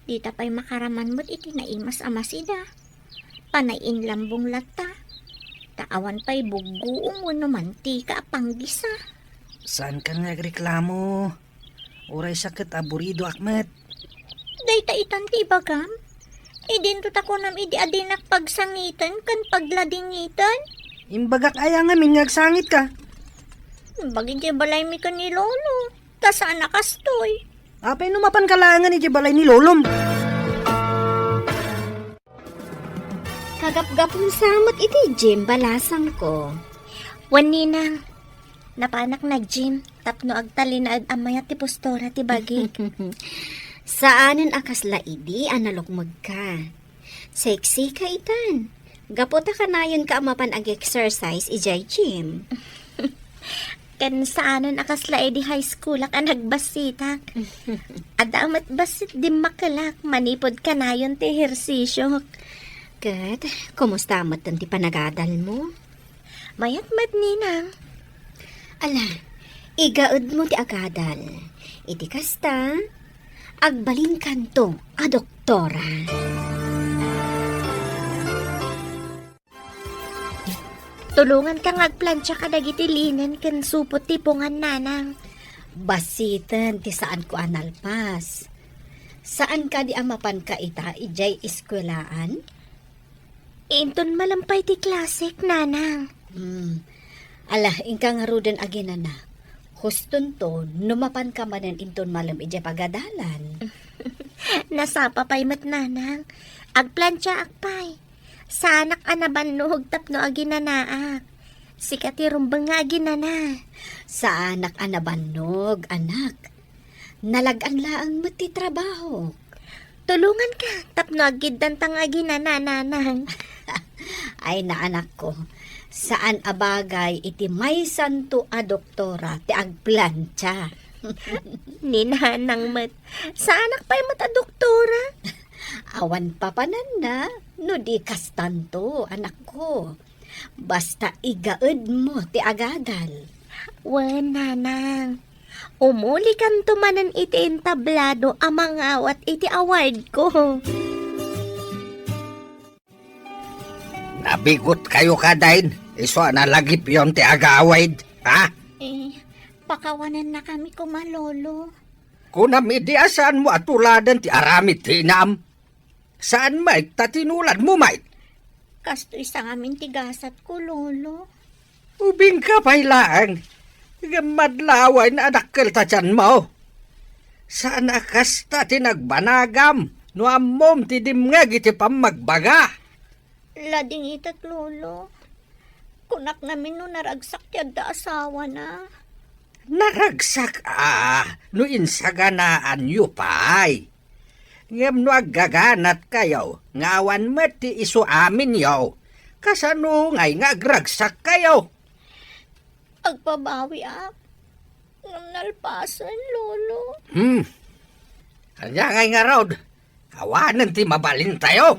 [SPEAKER 3] Di ta pa'y makaraman mo't iti naimas amasida. Panayin lambong lata. Taawan pa'y buguong mo mantika panggisa.
[SPEAKER 1] Saan ka nga reklamo? Uray sakit aburido akmet.
[SPEAKER 3] Day ta itanti bagam. Idinto ta ko nam idi adinak pagsangitan kan pagladingitan.
[SPEAKER 1] Imbagak aya nga mingagsangit ka.
[SPEAKER 3] Bagay di balay mi ka ni Lolo. Ta saan nakastoy.
[SPEAKER 1] Apay numapan kalangan iti balay ni Lolom.
[SPEAKER 3] Kagap-gapon samot iti gym balasang ko. Waninang. Napanak na gym. Tapno agtalin na amayat ti postora ti bagig.
[SPEAKER 7] Saanen akas laidi analukmag ka. Sexy ka itan. Gapota ka na yun ka amapan ag-exercise ijay gym.
[SPEAKER 3] Kan saanen akas laidi high school ak nagbasitak. Adamat basit di makalak. Manipod ka na yun ti ehersisyo.
[SPEAKER 7] Kat, kumusta amat ti panagadal mo?
[SPEAKER 3] Mayat-mat ninang.
[SPEAKER 7] Ala, igaud mo ti agadal. Iti kasta, agbalin kanto a doktora.
[SPEAKER 3] Tulungan ka ngagplansya ka dagiti linen ken supot tipungan nanang.
[SPEAKER 7] Basitan ti saan ko analpas. Saan ka di amapan ka ita ijay eskwelaan?
[SPEAKER 3] Inton malampay ti klasik nanang.
[SPEAKER 7] Ala, ingka nga ruden aginana. Huston to, numapan ka manen inton malam ijay pagadalan.
[SPEAKER 3] Nasapa pa'y mat nanang. Agplansya akpay. Sanak anabannog tapno aginanaak. Sikati rumbang nga aginana.
[SPEAKER 7] Sa anak anabannog, anak. Nalagan laang mo ti trabaho.
[SPEAKER 3] Tulungan ka tapno agiddan tang aginana nanang.
[SPEAKER 7] Ay na anak ko, saan abagay iti may santo a doktora ti agplansya.
[SPEAKER 3] Ninanang mat. Sanak pa'y mat a doktora.
[SPEAKER 7] Awan papanan na, no di kastanto, anak ko. Basta igaud mo ti agadal.
[SPEAKER 3] Wen nanang. Umuli kan tumanan iti entablado amang awat iti award ko.
[SPEAKER 5] Nabigot kayo kadain. Iso na lagip yon ti agawaid. Ha?
[SPEAKER 3] Pakawanan na kami kumalolo.
[SPEAKER 5] Kunam idi asaan mo atuladan ti aramid tinam. Saan may tatinulan mo may?
[SPEAKER 3] Kasto isang amin tigasat ko, lolo.
[SPEAKER 5] Ubing ka pailaan. Gamadlaway na adakkel ta dyan mo. Saan akas ta tinagbanagam? No amom ti dimngag iti pamagbaga.
[SPEAKER 3] Lading itat, lolo. Kunak namin no naragsak yad da asawa na.
[SPEAKER 5] Naragsak no insaganaan yu pay. Ngem no aggaganat kayo, ngawan met ti isu amin yaw. Kasano ngay nga agragsak kayo.
[SPEAKER 3] Agpabawi ak.
[SPEAKER 4] ng nalpasan, Lolo.
[SPEAKER 5] Kanya ngay nga raw, kawanan ti mabalin tayo.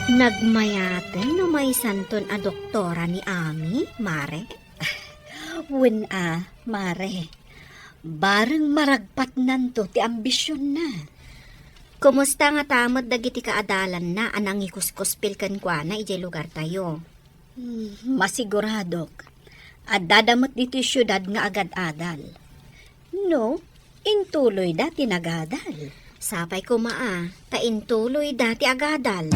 [SPEAKER 7] Nagmayaten no may santon a doktora ni Ami, Mare.
[SPEAKER 4] Wen Mare. Bareng maragpat nanto ti ambisyon na.
[SPEAKER 7] Kumusta nga tamad dagiti kaadalan na anang ikuskuspil kan kwa na ijay lugar tayo?
[SPEAKER 4] Masiguradok. At dadamot dito syudad nga agad-adal. No, intuloy dati nagadal.
[SPEAKER 7] Sapay ko taintuloy dati agadal.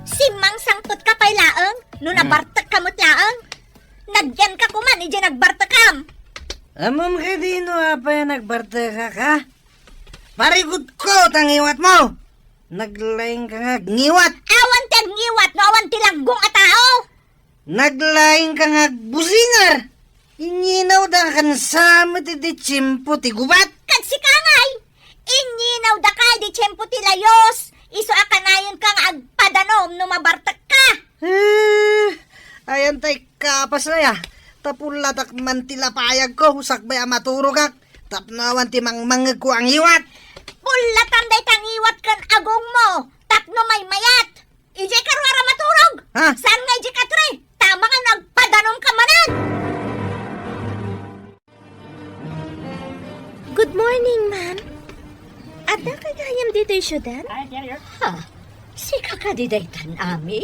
[SPEAKER 3] Simang sangkot ka pa'y laang, no nabartak kamot laang. Nagyan ka kuman, ije nagbartakam.
[SPEAKER 1] Amom ka dino apa yan nagbarta ka? Parigod ko tangiwat mo! Naglaing ka nga ngiwat!
[SPEAKER 3] Awan tag ngiwat, no awan tilaggong a tao.
[SPEAKER 1] Naglaing ka nga busingar! Inyinaw da kan samit iti tsimpo ti gubat!
[SPEAKER 3] Kagsikangay, inyinaw da ka di tiyempo ti layos. Iso akanayon ka nga agpadanom no mabartak ka.
[SPEAKER 1] Ayan tay kapas na ya. Tapulatak man tilapayag ko, sakbay amaturog kak. Tapnawan ti mangmangag ko ang iwat.
[SPEAKER 3] Pulatan day kang iwat kan agong mo. Tapno may mayat. Ije karwara maturog.
[SPEAKER 1] Ha?
[SPEAKER 3] Saan nga ije katre? Tama nga nagpadanom ka manan. Good morning, ma'am. At nakagayam dito yung syudad?
[SPEAKER 4] Si kakadidaytan, Ami.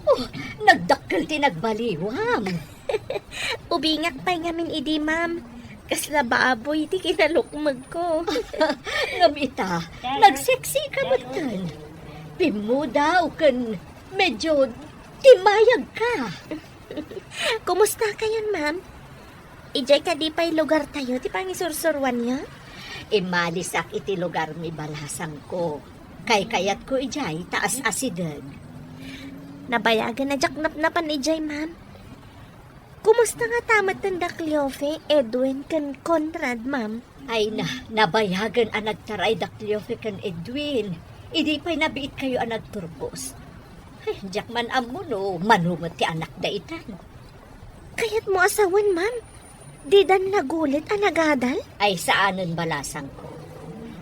[SPEAKER 4] Oh, nagdakkel ti nagbaliwam.
[SPEAKER 3] Ubingak pa'y ngamin idi, ma'am. Kasla baboy, ti kinalukmag ko.
[SPEAKER 4] Ngamita, nagseksi ka ba tan? Pimudaw kan medyo timayag ka.
[SPEAKER 3] Kumusta kayon, ma'am? Ijay ka di pa'y lugar tayo, ti pangisursurwan niya?
[SPEAKER 4] Imalisak iti lugar mi balasang ko. Kay kayat ko ijay taas asidag.
[SPEAKER 3] Nabayagan na jaknap-napan ijay, ma'am. Kumusta nga tamat ng Dakliofe, Edwin, kan Conrad, ma'am?
[SPEAKER 4] Ay nabayagan ang nagtaray Dakliofe kan Edwin. Idi pa'y nabiit kayo ang nagturbos. Ay, jakman amo no, manumot ti anak da itan.
[SPEAKER 3] Kayat mo asawan, ma'am? Di dan nagulit ang nagadal?
[SPEAKER 4] Ay saanan balasang ko.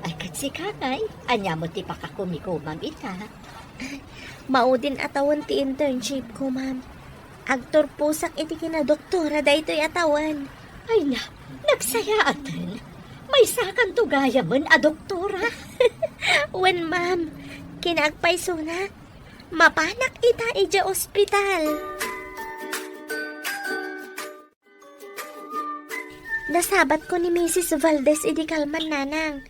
[SPEAKER 4] Ay katsi kakay, anya mo ti pakakumikumam ita.
[SPEAKER 3] Maudin atawan ti internship ko, ma'am. Agturpusak iti kinadoktora da ito'y atawan.
[SPEAKER 4] Ay nagsaya atan. May sakan tugaya man a doktora.
[SPEAKER 3] Wen, ma'am, kinaagpayso na. Mapanak ita ija ospital. Nasabat ko ni Mrs. Valdez idi kalman nanang.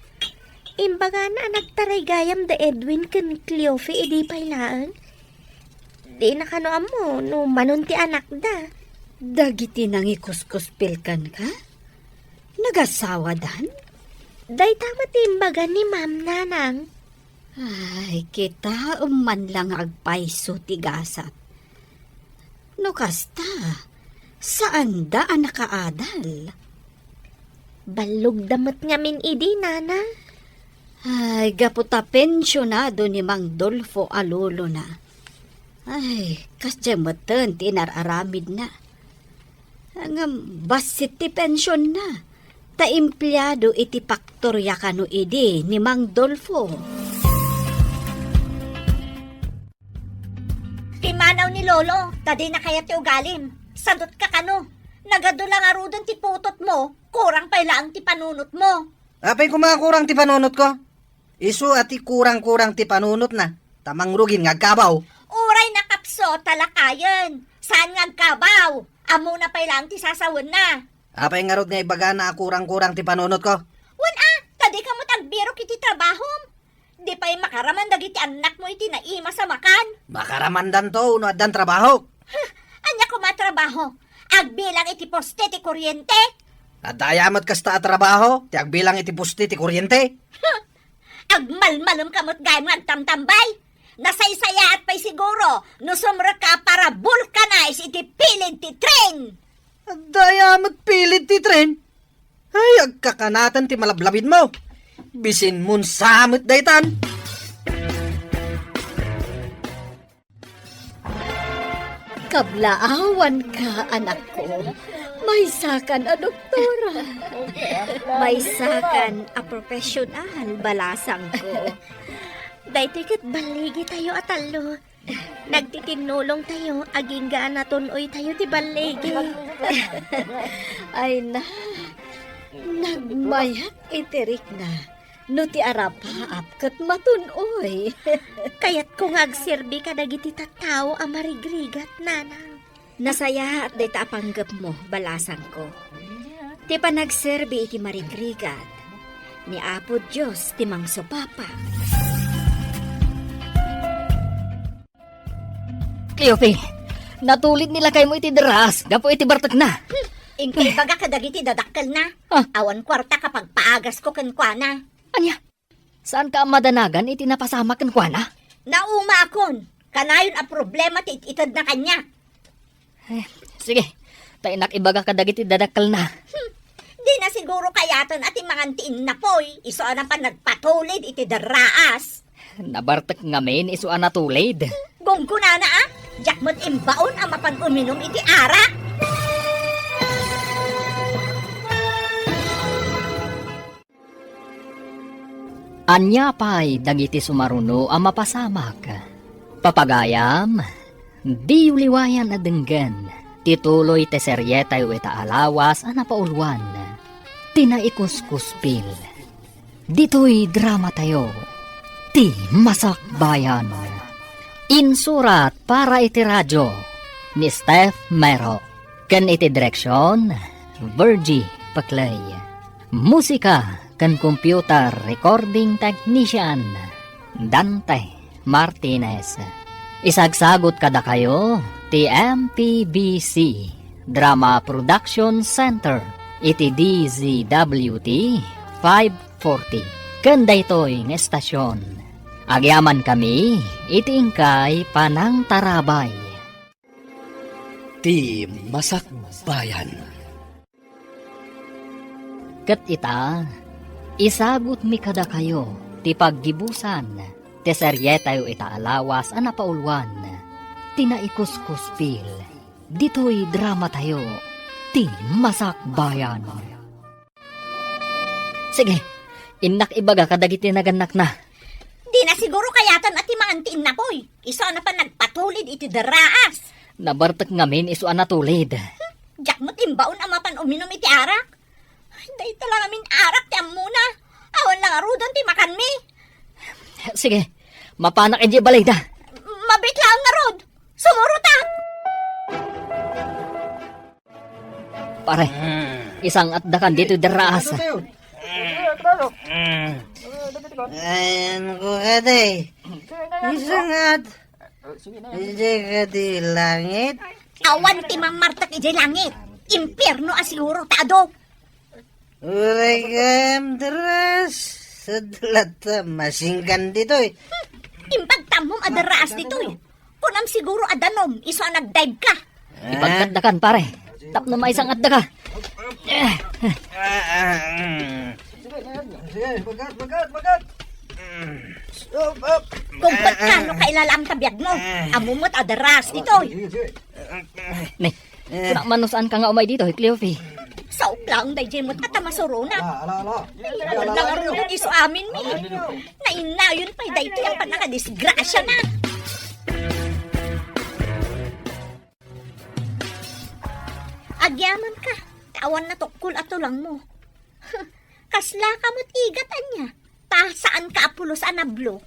[SPEAKER 3] Imbaga na nagtaray gayam da Edwin kan Cleofe idi pailaan. Di nakanoam mo no manunti anak da.
[SPEAKER 4] Dagiti nang ikuskuspilkan ka? Nagasawa dan?
[SPEAKER 3] Day tama timbaga ni ma'am nanang.
[SPEAKER 4] Ay, kita man lang agpaiso tigasat. No kasta, saan da ang nakaadal?
[SPEAKER 3] Balog damot nga min idi nana.
[SPEAKER 4] Ay, gaputa pensyonado ni Mang Dolfo Alolo na. Ay, kasyamutan tinararamid na. Ang basit ti pensyon na. Ta empleyado iti paktorya kano idi ni Mang Dolfo.
[SPEAKER 3] Timanaw ni Lolo, tadi na kaya ti ugalim. Sadot ka kano. Nagadulang arudon ti putot mo, kurang pa lang ti panunot mo.
[SPEAKER 1] Apay kumakurang ti panunot ko? Isu ati kurang-kurang ti panunot na. Tamang rugin ngagkabaw.
[SPEAKER 3] Uray na kapso, talakayan. Saan ngagkabaw? Amo na pa lang ti sasawan na.
[SPEAKER 1] Apay nga rod nga ibaga na kurang-kurang ti panunot ko?
[SPEAKER 3] Tadi ka mo tagbiro kiti trabahom. Di pa'y makaraman dagiti anak mo iti naima sa makan.
[SPEAKER 1] Makaramandan to, uno at dan trabaho.
[SPEAKER 3] Anya ko matrabaho. Agbilang iti poste ti kuryente.
[SPEAKER 1] Adayamat kasta at trabaho, tiag bilang iti pusti ti kuryente.
[SPEAKER 4] Agmalmalom kamot gaya mo agtamtambay. Nasaysaya at pa'y siguro, no sumra ka para vulcanize iti pilid ti train.
[SPEAKER 1] Adayamat pilit ti tren. Ay, agkakanatan ti malablabid mo. Bisin mun samit daytan.
[SPEAKER 4] Kablaawan ka, anak ko. May sakan a doktora.
[SPEAKER 7] May sakan a profesional, balasang ko.
[SPEAKER 3] Dahil kat baligi tayo atalo. Nagtitinulong tayo, aging gaan natunoy tayo ti baligi.
[SPEAKER 4] Ay na, nagmayat itirik na. No ti arapaap kat matunoy.
[SPEAKER 3] Kaya't kung agserbi ka dagiti tattao a marigrigat, nanang.
[SPEAKER 7] Nasaya at dayta apanggap mo, balasang ko. Ti panagserbi iti marigrigat. Ni Apo Diyos ti mangso papa.
[SPEAKER 2] Cleofe, natulid nila kay mo iti deras, gapo iti bartak na.
[SPEAKER 4] Ingkay baga kadagiti dadakkel na. Awan kwarta kapag paagas ko kenkwana.
[SPEAKER 2] Anya, saan ka madanagan iti napasama kan kwa na?
[SPEAKER 4] Nauma akon. Kanayon a problema ti itad na kanya.
[SPEAKER 2] Sige, tayo nakibaga kadagiti dadakal na.
[SPEAKER 4] Di na siguro kayatan at imangantiin na poy. Iso na pa nagpatulid iti daraas.
[SPEAKER 2] Nabartak ngamin iso anatulid.
[SPEAKER 4] Gong ko na ah. Jakmot imbaon ang mapan-uminom iti arak.
[SPEAKER 2] Anya pa'y dagiti sumaruno ang mapasamak. Papagayam, di uliwayan na denggan. Tituloy te seryeta yu ita alawas ang napaulwan. Tinaikuskuspil. Dito'y drama tayo. Ti Masakbayan. Insurat para iti radyo ni Steph Mero. Kan iti direksyon, Virgie Paclay. Musika kan computer recording technician, Dante Martinez. Isagsagot kada kayo, ti MPBC Drama Production Center, iti DZWT 540. Kanda ito'y ng estasyon. Agyaman kami, itingkay panang tarabay.
[SPEAKER 1] Ti Masakbayan.
[SPEAKER 2] Kat ita, isagot mi kada kayo, ti paggibusan, ti seryeta yu ita alawas ang napaulwan, tinaikuskuspil, dito'y drama tayo, ti Masakbayan. Sige, inak ibaga kadagiti naganak na.
[SPEAKER 4] Di na siguro kayatan at imangantiin na poy. Iso na pa nagpatulid iti daraas.
[SPEAKER 2] Nabartak ngamin iso anatulid.
[SPEAKER 4] Jakmot imbaon ang mapan-uminom iti arak. Day talaga amin arak ti muna. Awan lang arudan ti makan mi.
[SPEAKER 2] Sige, mapanak enje balayda.
[SPEAKER 4] Mabitlaan nga rod. Sumuruta.
[SPEAKER 2] Pare, isang atdakan dito daraas.
[SPEAKER 1] Ayan ko ka day. Isangat. Hindi ka di langit.
[SPEAKER 4] Awan ti mamartak iti langit. Impierno asiguro tado.
[SPEAKER 1] Uray kayam deras. Sadlat masingkan dito eh.
[SPEAKER 4] Impagtamom adaraas ditoy. Kunam siguro adanom. Iso nagdive ka.
[SPEAKER 2] Ipagkatdakan pare, tapno may isang atdaka.
[SPEAKER 1] Sige, bagat. Up.
[SPEAKER 4] Kung ba't kano kailalam tabiyag mo. Amumot adaras ditoy.
[SPEAKER 2] Ni, kuna manusaan ka nga umay dito, Cleofe.
[SPEAKER 4] Sauk lang day mo at masuruna.
[SPEAKER 1] Ala.
[SPEAKER 4] Awan lang arunan iso amin mi. Nainayon pa'y day ito yung panakadisgrasya na. Agyaman ka. Tawan na tukul ato lang mo. Kasla ka mo't igatan niya. Ta saan ka apulos anablo.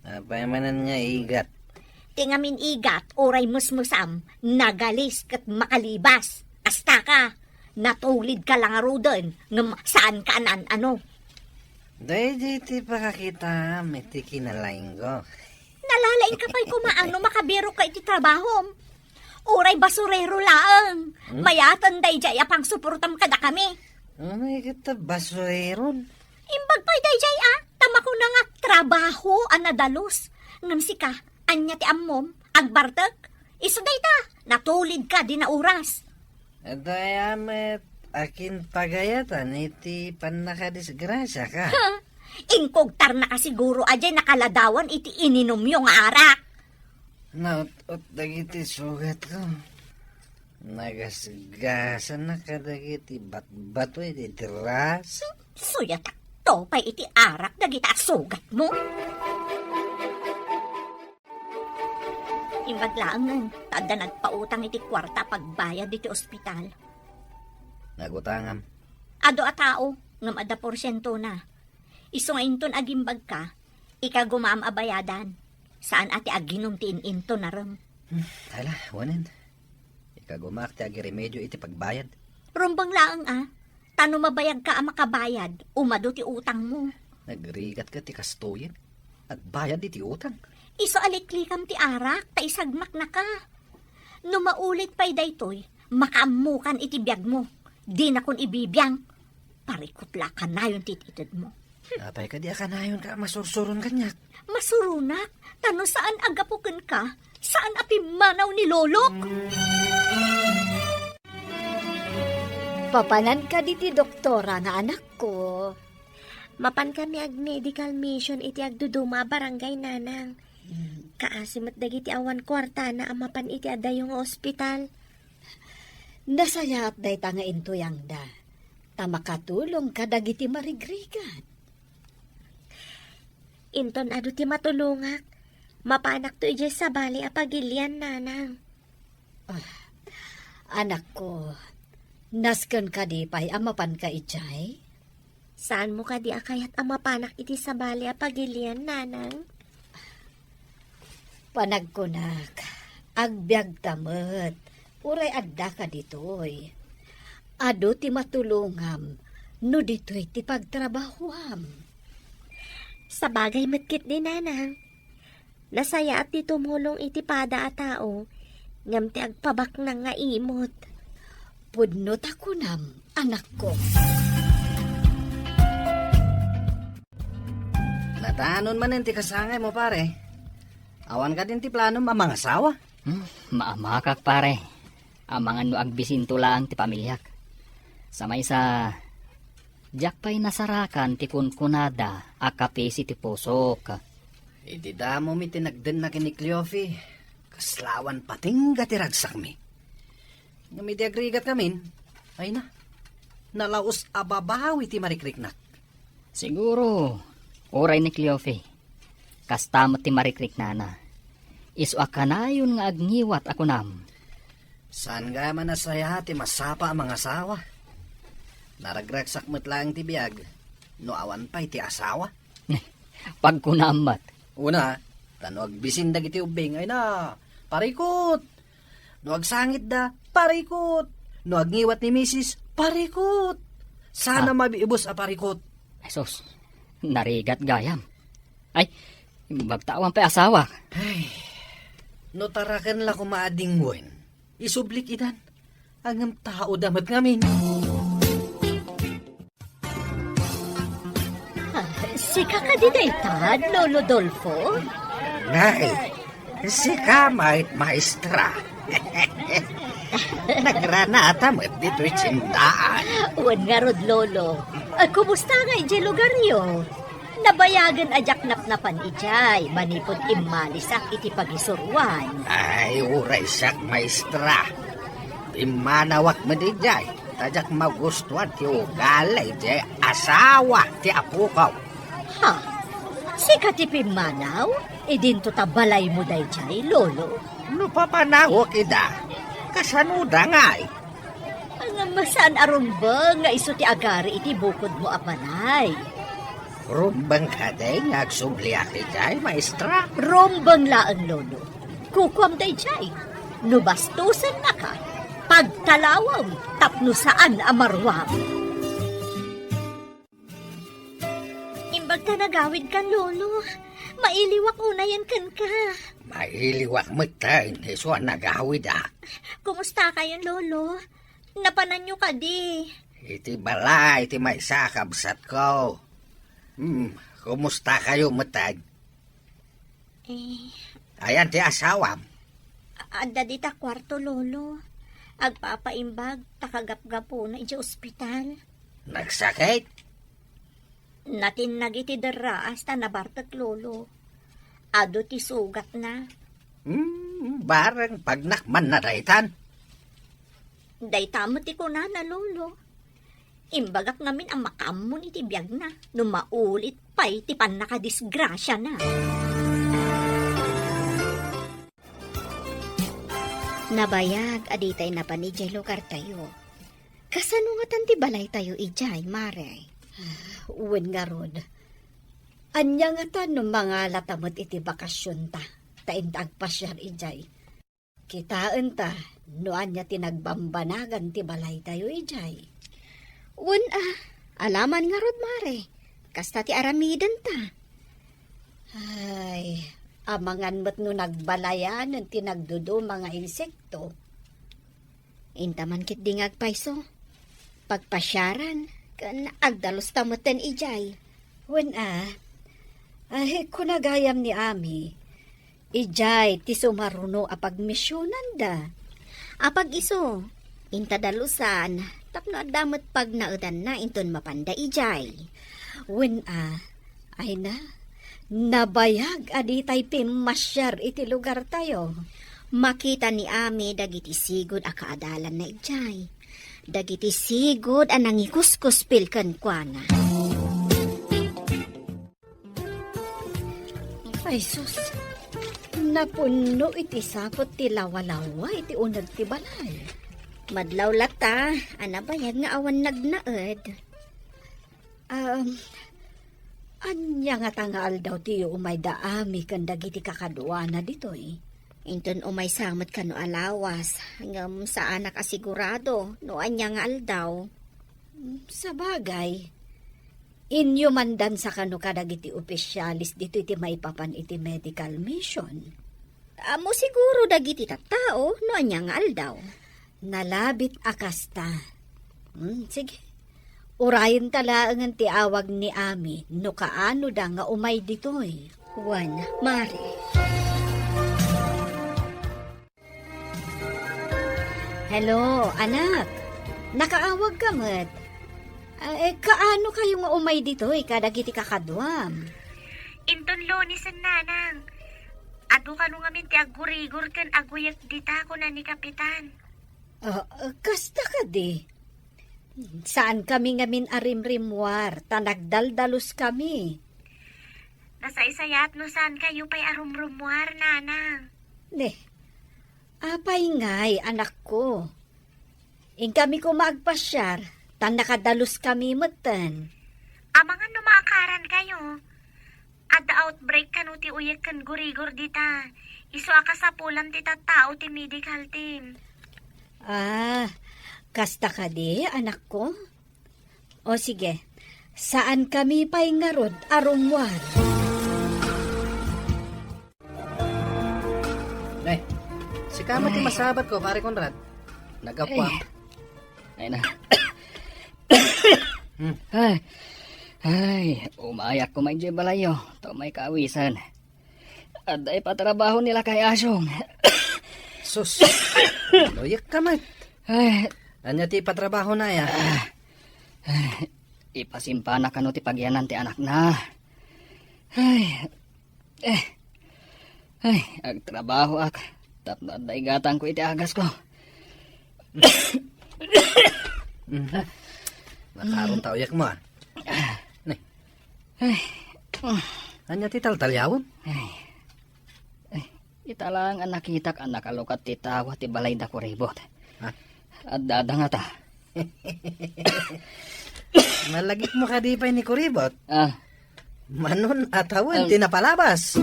[SPEAKER 1] Apayamanan nga igat.
[SPEAKER 4] Tingamin igat, oray musmusam, nagalis kat makalibas. Asta ka, natulid ka lang arudan, ngam saan ka anan ano.
[SPEAKER 1] Day di pakakita, may tikinalayng ko.
[SPEAKER 4] Nalalain ka pa'y kumaano makabiro ka iti trabaho.
[SPEAKER 3] Uray basurero laang. Mayatan day jay apang suportam kada kami.
[SPEAKER 1] May kita basueron.
[SPEAKER 3] Imbag pa'y day jay tama ko na nga trabaho anadalos. Ngam si ka, anya ti ammom, agbartag. Iso day ta, natulid ka di na oras.
[SPEAKER 1] Dayamet, akin pagayatan, iti panakadisgrasya ka.
[SPEAKER 3] Ingkog tar na ka siguro ajay nakaladawan iti ininom yung arak.
[SPEAKER 1] Naut dagiti sugat ko. Nagasgasan na kadagiti bato iti tiras.
[SPEAKER 3] Suyatak to pa'y iti arak dagita sugat mo. Imbag lang tada nagpautang iti kwarta pagbayad iti ospital.
[SPEAKER 1] Nagutangam.
[SPEAKER 3] Ado a tao, ngam ada porsyento na. Iso nga inton agimbag ka, ika gumam abayadan. Saan ati aginom tiin into na ram.
[SPEAKER 1] Hala, wanin. Ikagumak ti agi remedyo iti pagbayad.
[SPEAKER 3] Rumbang laang tano mabayag ka makabayad, umado ti utang mo.
[SPEAKER 1] Nagrigat ka ti kastuyin. Nagbayad iti utang.
[SPEAKER 3] Iso aliklikam ti arak, ta isagmak na ka. No maulit pa'y daytoy, makaamukan iti biyag mo. Di na kun ibibiyang. Parikutla ka na yung tititid mo.
[SPEAKER 1] Apay ka di akanayon ka masursuron kanyak.
[SPEAKER 3] Masurunak, tano saan agapukin ka? Saan api manaw ni Lolok?
[SPEAKER 4] Papanan ka diti doktora nga anak ko.
[SPEAKER 3] Mapan kami ag medical mission iti agduduma barangay nanang. Kaasimat dagiti awan kwarta na amapan iti adayong ospital.
[SPEAKER 4] Nasaya at day ta nga intuyang da. Tamakatulong ka dagiti marigrigan.
[SPEAKER 3] Inton adu ti matulungak. Mapanak to ijay sa bali apagilian nanang.
[SPEAKER 4] Anak ko, nasken ka di pa'y amapan ka ijay?
[SPEAKER 3] Saan mo ka di akayat amapanak iti sa bali apagilian nanang?
[SPEAKER 4] Panagkunak, agbyag tamet, uray adda ka ditoy. Ado ti matulungam, no ditoy ti pagtrabahuam.
[SPEAKER 3] Sa bagay matkit ni nanang. Nasaya at ti tumulong iti pada a tao, ngam ti agpabak na nga imot.
[SPEAKER 4] Pudnot ako nam, anak ko.
[SPEAKER 1] Natanon man ti kasangay mo pare. Awan ka din ti plano mamang asawa.
[SPEAKER 2] Maamakak pare. Amangan no agbisinto lang ti pamilyak. Samay sa jakpay nasarakan ti kunkunada akapisi ti pusok.
[SPEAKER 1] Iti damo mi tinagden na kini Cleofi. Kaslawan pating gatiragsak mi. Ngamidi agrigat kamin, ay na. Nalaos ababawi ti marikriknak.
[SPEAKER 2] Siguro, oray ni Cleofe. Kastamot ti marikrik nana. Isu akanayon nga agniwat ako nam.
[SPEAKER 1] Saan nga man nasaya ti masapa ang mga asawa? Naragragsak mo't lang ti biyag. No awan pa iti asawa.
[SPEAKER 2] Pagkunamat.
[SPEAKER 1] Una, tano agbisin da iti ubing, ay na, parikot. No agsangit da, parikot. No agniwat ni misis, parikot. Sana mabiibos a parikot.
[SPEAKER 2] Sos, narigat gayam. Ay, magtawan pa asawa.
[SPEAKER 1] Ay, no tarakan la kumaadingwen. Isublik idan. Ang tao damat ngamin.
[SPEAKER 4] Sika ka di daytad, Lolo Dolfo?
[SPEAKER 5] Nay, si Kamay Maestra. Nagranata mo't dito'y tsindaan.
[SPEAKER 4] Uwan nga rod, Lolo. Kumusta nga ijay lugar yo? Nabayagan ajak napnapan ijay, manipod imalisak iti pagisurwan.
[SPEAKER 5] Ay, uray siyak, Maestra. Imanawak mo di jay. Tajak magustuhan ti ugalay jay asawa ti apukaw.
[SPEAKER 4] Ha? Sika ti pimanaw? Idinto tabalay mo dayjay, Lolo.
[SPEAKER 5] No papanaw kida. Kasanuda nga'y.
[SPEAKER 4] Ang masaan arumba nga iso ti agari iti bukod mo apanay.
[SPEAKER 5] Rumbang ka day ngagsubli aki jay, Maestra.
[SPEAKER 4] Rombang laang, Lolo. Kukwam dayjay. Nubastusan na ka. Pagtalawam, tapno saan amarwam.
[SPEAKER 3] Imbag ka nagawid kan, Lolo. Mailiwak unayan kan ka.
[SPEAKER 5] Mailiwak mo tayo, iso nagawid
[SPEAKER 3] Kumusta kayo, Lolo? Napanan nyo ka di.
[SPEAKER 5] Iti balay, iti may sakabsat ko. Kumusta kayo matag? Ayan ti asawam.
[SPEAKER 3] Anda di ta kwarto, Lolo. Agpapaimbag, takagap-gapo na iti ospital.
[SPEAKER 5] Nagsakit?
[SPEAKER 3] Natinag iti daraas ta nabartak, Lolo. Ado ti sugat na.
[SPEAKER 5] Barang pagnakman na daytan.
[SPEAKER 3] Daytamot ti kunana, Lolo. Imbagak namin ang makamon iti biyag na. Numaulit pa iti pan nakadisgrasya na.
[SPEAKER 7] Nabayag aditay na panijay lugar tayo. Kasano nga tanti balay tayo ijay, Mare?
[SPEAKER 4] Uwan nga rod. Anya nga ta no mga latamot iti bakasyon ta. Taindag pasyar ijay. Kitaan ta, no anya tinagbambanagan ti balay tayo ijay.
[SPEAKER 7] Wen alaman nga rod, Mare. Kasta ti aramidan ta.
[SPEAKER 4] Ay, amangan mo't no nagbalayan ng tinagdudo mga insekto.
[SPEAKER 7] Intaman kit dingag paiso. Pagpasyaran, kan agdalos tamutan ijay.
[SPEAKER 4] Wen ay kunagayam ni Ami. Ijay ti sumaruno apag misyonan da.
[SPEAKER 7] Apag iso, intadalusan, tapno adamot pag naudan na inton mapanda ijay.
[SPEAKER 4] Wen ay na, nabayag aditay pimasyar iti lugar tayo.
[SPEAKER 7] Makita ni Ami dagiti sigod a kaadalan na ijay. Dagiti sigod a nangikuskus pilkan kuana.
[SPEAKER 4] Ay sus, napuno iti sapot ti lawalawa iti unag ti balay.
[SPEAKER 7] Madlaw lata, anabayag nga awan nagnaed.
[SPEAKER 4] Anya nga tangal daw tiyo umay daami kan dagiti kakadwa na ditoy.
[SPEAKER 7] Inton umay samot ka no alawas, hanggang sa anak asigurado, no anya nga aldaw.
[SPEAKER 4] Sa bagay, inyo mandan sa kano kadagiti opisyalis dito iti may papan iti medical mission.
[SPEAKER 7] Amo siguro dagiti tattao, no anya nga aldaw.
[SPEAKER 4] Nalabit akasta. Sige. Urayin talaangan ti awag ni Ami no kaano da nga umay ditoy.
[SPEAKER 7] Juan, Mare.
[SPEAKER 4] Hello, anak. Nakaawag ka mat. Kaano kayo nga umay ditoy kadagiti kakadwam?
[SPEAKER 6] Inton lonisan nanang. Ado ka nung amin ti agurigor kan aguyak dita ko na ni Kapitan.
[SPEAKER 4] Kasta ka di. Saan kami ngamin arimrimwar, tanagdaldalos kami.
[SPEAKER 6] Nasa isayat no saan kayo pa'y arumrumwar, nanang.
[SPEAKER 4] Apay ngay, anak ko. In kami ko magpasyar, tan nakadalos kami matan.
[SPEAKER 6] Amangan no maakaran kayo. Adda outbreak kanu ti uyak kan gurigor dita. Iso akasapulam ti tattao ti medical team.
[SPEAKER 4] Kasta ka di, anak ko? O sige, saan kami pa'y ngarod arumwar?
[SPEAKER 1] Si Kamat yung masabat ko, pare Conrad. Nagapwa.
[SPEAKER 2] Ay na. Ay, umayak ko may balayo. To may kawisan. At ay patrabaho nila kay Asyong.
[SPEAKER 1] Sus. Loyak Kamat.
[SPEAKER 2] Ay,
[SPEAKER 1] Anya ti patrabaho na ya.
[SPEAKER 2] ipasimpa na kano ti pagyanan ti anak na. Ay, agtrabaho ak. Tapno at daigatan ko iti agas ko.
[SPEAKER 1] Nakaroon tao yak mo. Anya ti taltalyawon?
[SPEAKER 2] Ita lang ang nakitak ang nakalukat ti tawa ti balay da kuribot.
[SPEAKER 1] Ha?
[SPEAKER 2] At dadanga ta.
[SPEAKER 1] Malagip mo ka di pa ni Kuribot. Manon atawan tinapalabas.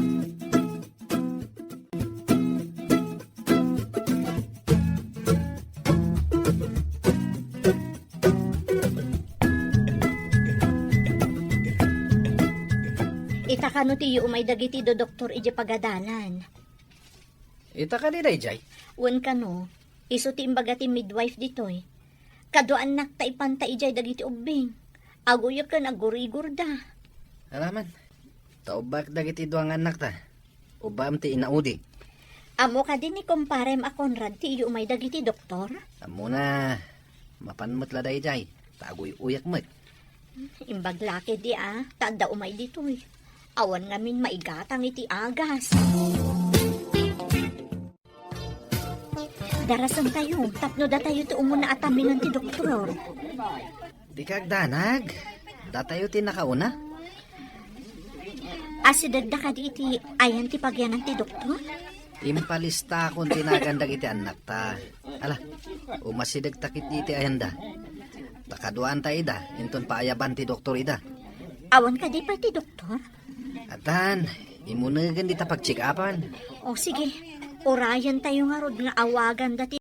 [SPEAKER 3] Kano tiyo umay dagiti do doktor ije pagadalan.
[SPEAKER 5] Ita ka nila, Jay.
[SPEAKER 3] Wen kano, iso ti imbaga ti midwife ditoy. Kado anak ta ipanta ijay dagiti ubing. Aguyo ka nagurigur da.
[SPEAKER 5] Alaman, taubak dagiti duang anak ta. Ubam ti inaudi.
[SPEAKER 3] Amo ka din ni kumparem a Conrad ti iyo umay dagiti doktor.
[SPEAKER 5] Amo na, mapanmot la day, Jay. Tagoy uyak mat.
[SPEAKER 3] Imbag laki di tanda umay ditoy. Awan ngamin maigatang iti agas. Darasan tayo, tapno da tayo ti umuna atamingan ti doktor.
[SPEAKER 5] Di kagdanag. Datayo ti nakauna.
[SPEAKER 3] Asidagda ka di iti ayan ti pagyanan ti doktor?
[SPEAKER 5] Impalista akong tinagandag iti anak ta. Ala, umasidag takit iti ayanda. Takaduan ta ida, inton paayaban ti doktor ida.
[SPEAKER 3] Awan ka di pa ti doktor?
[SPEAKER 5] Atan, imunagan di ta pag-check upan.
[SPEAKER 3] O sige, orayan tayo nga rod nga awagan dati